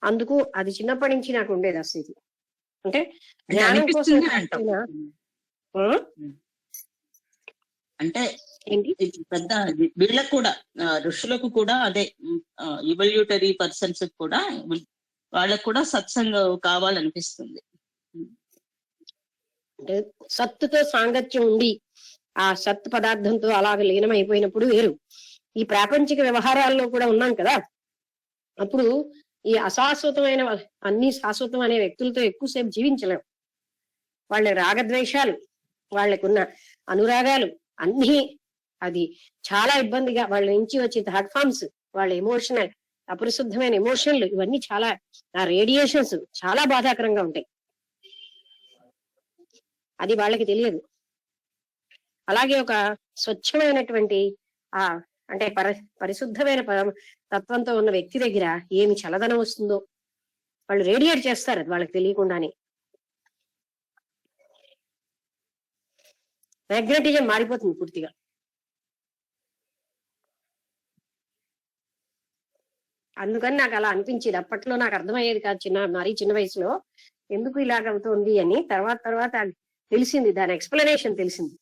B: అందుకు అది చిన్నప్పటి నుంచి నాకు ఉండేది ఆ స్థితి. అంటే
G: అంటే
B: జ్ఞానం కోసం
G: అనిపిస్తుంది అంటావు.
B: ఆ?
G: అంటే
B: ఏంటి
G: ఇది పెద్ద వీళ్ళకు కూడా ఋషులకు కూడా అదే ఇవల్యూటరీ పర్సన్స్ కూడా వాళ్ళకు కూడా సత్సంగం కావాలనిపిస్తుంది.
B: అంటే సత్తుతో సాంగత్యం ఉండి ఆ సత్ పదార్థంతో అలాగ లీనమైపోయినప్పుడు వేరు. ఈ ప్రాపంచిక వ్యవహారాల్లో కూడా ఉన్నాం కదా, అప్పుడు ఈ అశాశ్వతమైన అన్ని శాశ్వతం అనే వ్యక్తులతో ఎక్కువసేపు జీవించలేం. వాళ్ళ రాగద్వేషాలు, వాళ్ళకున్న అనురాగాలు అన్ని అది చాలా ఇబ్బందిగా, వాళ్ళ నుంచి వచ్చే థాట్ ఫామ్స్, వాళ్ళ ఎమోషనల్ అపరిశుద్ధమైన ఎమోషన్లు, ఇవన్నీ చాలా ఆ రేడియేషన్స్ చాలా బాధాకరంగా ఉంటాయి. అది వాళ్ళకి తెలియదు. అలాగే ఒక స్వచ్ఛమైనటువంటి ఆ అంటే పరిశుద్ధమైన తత్వంతో ఉన్న వ్యక్తి దగ్గర ఏమి చల్లదనం వస్తుందో వాళ్ళు రేడియేట్ చేస్తారు, అది వాళ్ళకి తెలియకుండానే. మ్యాగ్నెటిజం మారిపోతుంది పూర్తిగా. అందుకని నాకు అలా అనిపించేది. అప్పట్లో నాకు అర్థమయ్యేది కాదు, మరీ చిన్న వయసులో ఎందుకు ఇలాగ అవుతుంది అని. తర్వాత తెలిసింది, దాని ఎక్స్ప్లెనేషన్ తెలిసింది.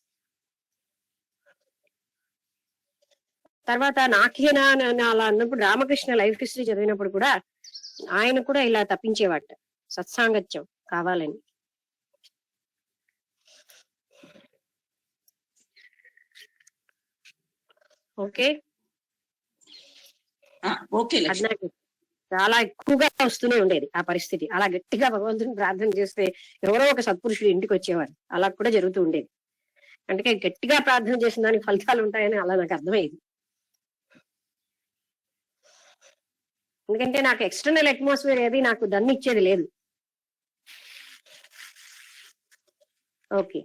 B: తర్వాత నాకేనా అలా అన్నప్పుడు రామకృష్ణ లైఫ్ హిస్టరీ చదివినప్పుడు కూడా ఆయన కూడా ఇలా తప్పించేవాట, సత్సాంగత్యం కావాలని. ఓకే,
G: ఓకే
B: అది నాకు చాలా ఎక్కువగా వస్తూనే ఉండేది ఆ పరిస్థితి. అలా గట్టిగా భగవంతుని ప్రార్థన చేస్తే ఎవరో ఒక సత్పురుషుడు ఇంటికి వచ్చేవారు. అలా కూడా జరుగుతూ ఉండేది. అందుకే గట్టిగా ప్రార్థన చేసిన దానికి ఫలితాలు ఉంటాయని అలా నాకు అర్థమయ్యేది. ఎందుకంటే నాకు ఎక్స్టర్నల్ అట్మాస్ఫియర్ ఏది నాకు దన్ను ఇచ్చేది లేదు. ఓకే,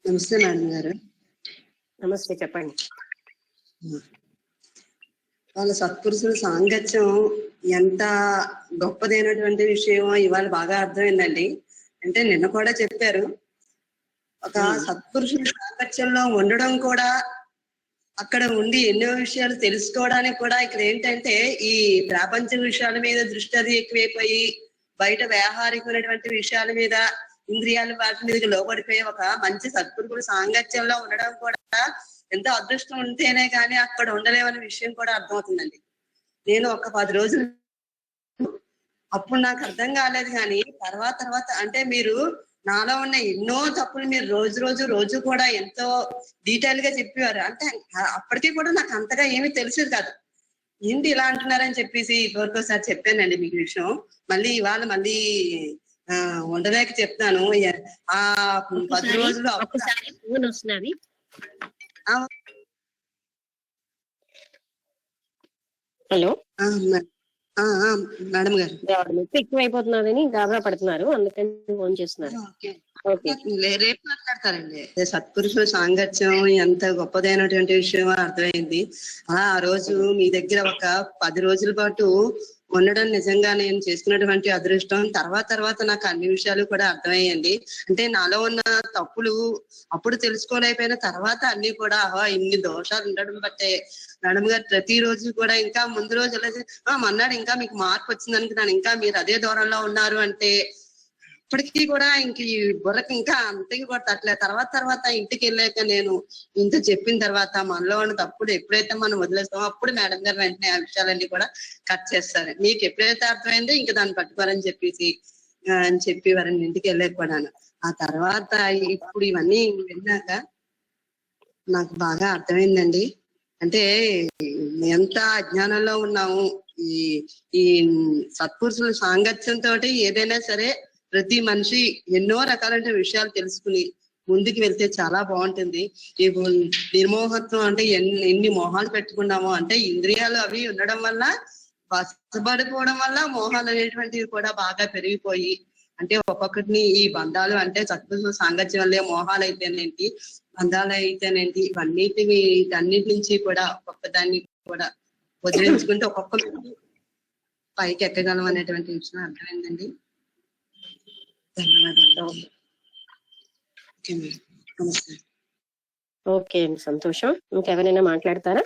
H: నమస్తే మేడం గారు.
B: నమస్తే, చెప్పండి.
H: వాళ్ళ సత్పురుషుల సాంగత్యం ఎంత గొప్పదైనటువంటి విషయం ఇవాళ బాగా అర్థమైందండి. అంటే నిన్న కూడా చెప్పారు, ఒక సత్పురుషుల సాంగత్యంలో ఉండడం కూడా, అక్కడ ఉండి ఎన్నో విషయాలు తెలుసుకోవడానికి కూడా ఇక్కడ ఏంటంటే ఈ ప్రాపంచ విషయాల మీద దృష్టి అది ఎక్కువైపోయి బయట వ్యావహారికమైనటువంటి విషయాల మీద ఇంద్రియాల వాటి మీదకి లోబడిపోయి ఒక మంచి సత్పురుషుల సాంగత్యంలో ఉండడం కూడా ఎంతో అదృష్టం ఉంటేనే కానీ అక్కడ ఉండలేమనే విషయం కూడా అర్థమవుతుందండి. నేను ఒక 10 రోజులు అప్పుడు నాకు అర్థం కాలేదు, కానీ తర్వాత అంటే మీరు నాలో ఉన్న ఎన్నో తప్పులు మీరు రోజు కూడా ఎంతో డీటెయిల్ గా చెప్పేవారు. అంటే అప్పటికీ కూడా నాకు అంతగా ఏమీ తెలిసేది కాదు. ఏంటి ఇలా అంటున్నారని చెప్పేసి ఇదివరకు ఒకసారి చెప్పానండి మీకు విషయం. మళ్ళీ ఇవాళ మళ్ళీ ఉండలేక చెప్తాను. ఆ 10 రోజులు
B: వస్తున్నది. హలో
H: మేడం గారు,
B: నొప్పి ఎక్కువైపోతున్నదని గాబరా పడుతున్నారు, అందుకని ఫోన్ చేస్తున్నారు.
H: రేపు మాట్లాడతారండి. సత్పురుషుల సాంగత్యం ఎంత గొప్పదైనటువంటి విషయం అర్థమైంది. ఆ రోజు మీ దగ్గర ఒక 10 రోజుల పాటు ఉండడం నిజంగా నేను చేసుకున్నటువంటి అదృష్టం. తర్వాత నాకు అన్ని విషయాలు కూడా అర్థమయ్యండి. అంటే నాలో ఉన్న తప్పులు అప్పుడు తెలుసుకోలేకపోయిన తర్వాత అన్ని కూడా ఇన్ని దోషాలు ఉండడం బట్టే మేడం గారు ప్రతిరోజు కూడా ఇంకా ముందు రోజు మన్నాడు ఇంకా మీకు మార్పు వచ్చింది అనుకున్నాను, ఇంకా మీరు అదే దూరంలో ఉన్నారు అంటే ఇప్పటికీ కూడా ఇంక ఈ బుర్రకి ఇంకా అంతకి కూడా తట్టలేదు. తర్వాత ఇంటికి వెళ్ళాక నేను ఇంత చెప్పిన తర్వాత మనలో ఉన్న తప్పుడు ఎప్పుడైతే మనం వదిలేస్తామో అప్పుడు మేడం గారు వెంటనే ఆ విషయాలన్నీ కూడా కట్ చేస్తారు. మీకు ఎప్పుడైతే అర్థమైందో ఇంకా దాన్ని పట్టుకోవాలని చెప్పేవారని ఇంటికి వెళ్ళాక కూడాను. ఆ తర్వాత ఇప్పుడు ఇవన్నీ విన్నాక నాకు బాగా అర్థమైందండి. అంటే ఎంత అజ్ఞానంలో ఉన్నాము. ఈ సత్పురుషుల సాంగత్యంతో ఏదైనా సరే ప్రతి మనిషి ఎన్నో రకాలైన విషయాలు తెలుసుకుని ముందుకు వెళ్తే చాలా బాగుంటుంది. ఈ నిర్మోహత్వం అంటే ఎన్ని మోహాలు పెట్టుకున్నామో, అంటే ఇంద్రియాలు అవి ఉండడం వల్ల వశపడిపోవడం వల్ల మోహాలు అనేటువంటివి కూడా బాగా పెరిగిపోయి, అంటే ఒక్కొక్కటిని ఈ బంధాలు అంటే సత్పురుషుల సాంగత్యం వల్లే మోహాలు అయితేనేంటి, బంధాలు అయితేనేంటి వీటన్నిటి నుంచి కూడా గొప్పదాన్ని కూడా వదిలించుకుంటే ఒక్కొక్క పైకి ఎక్కగలం అనేటువంటి విషయం అర్థమైందండి. ధన్యవాదాలు. ఓకే మేడం, నమస్తే.
B: ఓకే అండి, సంతోషం. ఇంకెవరైనా మాట్లాడతారా?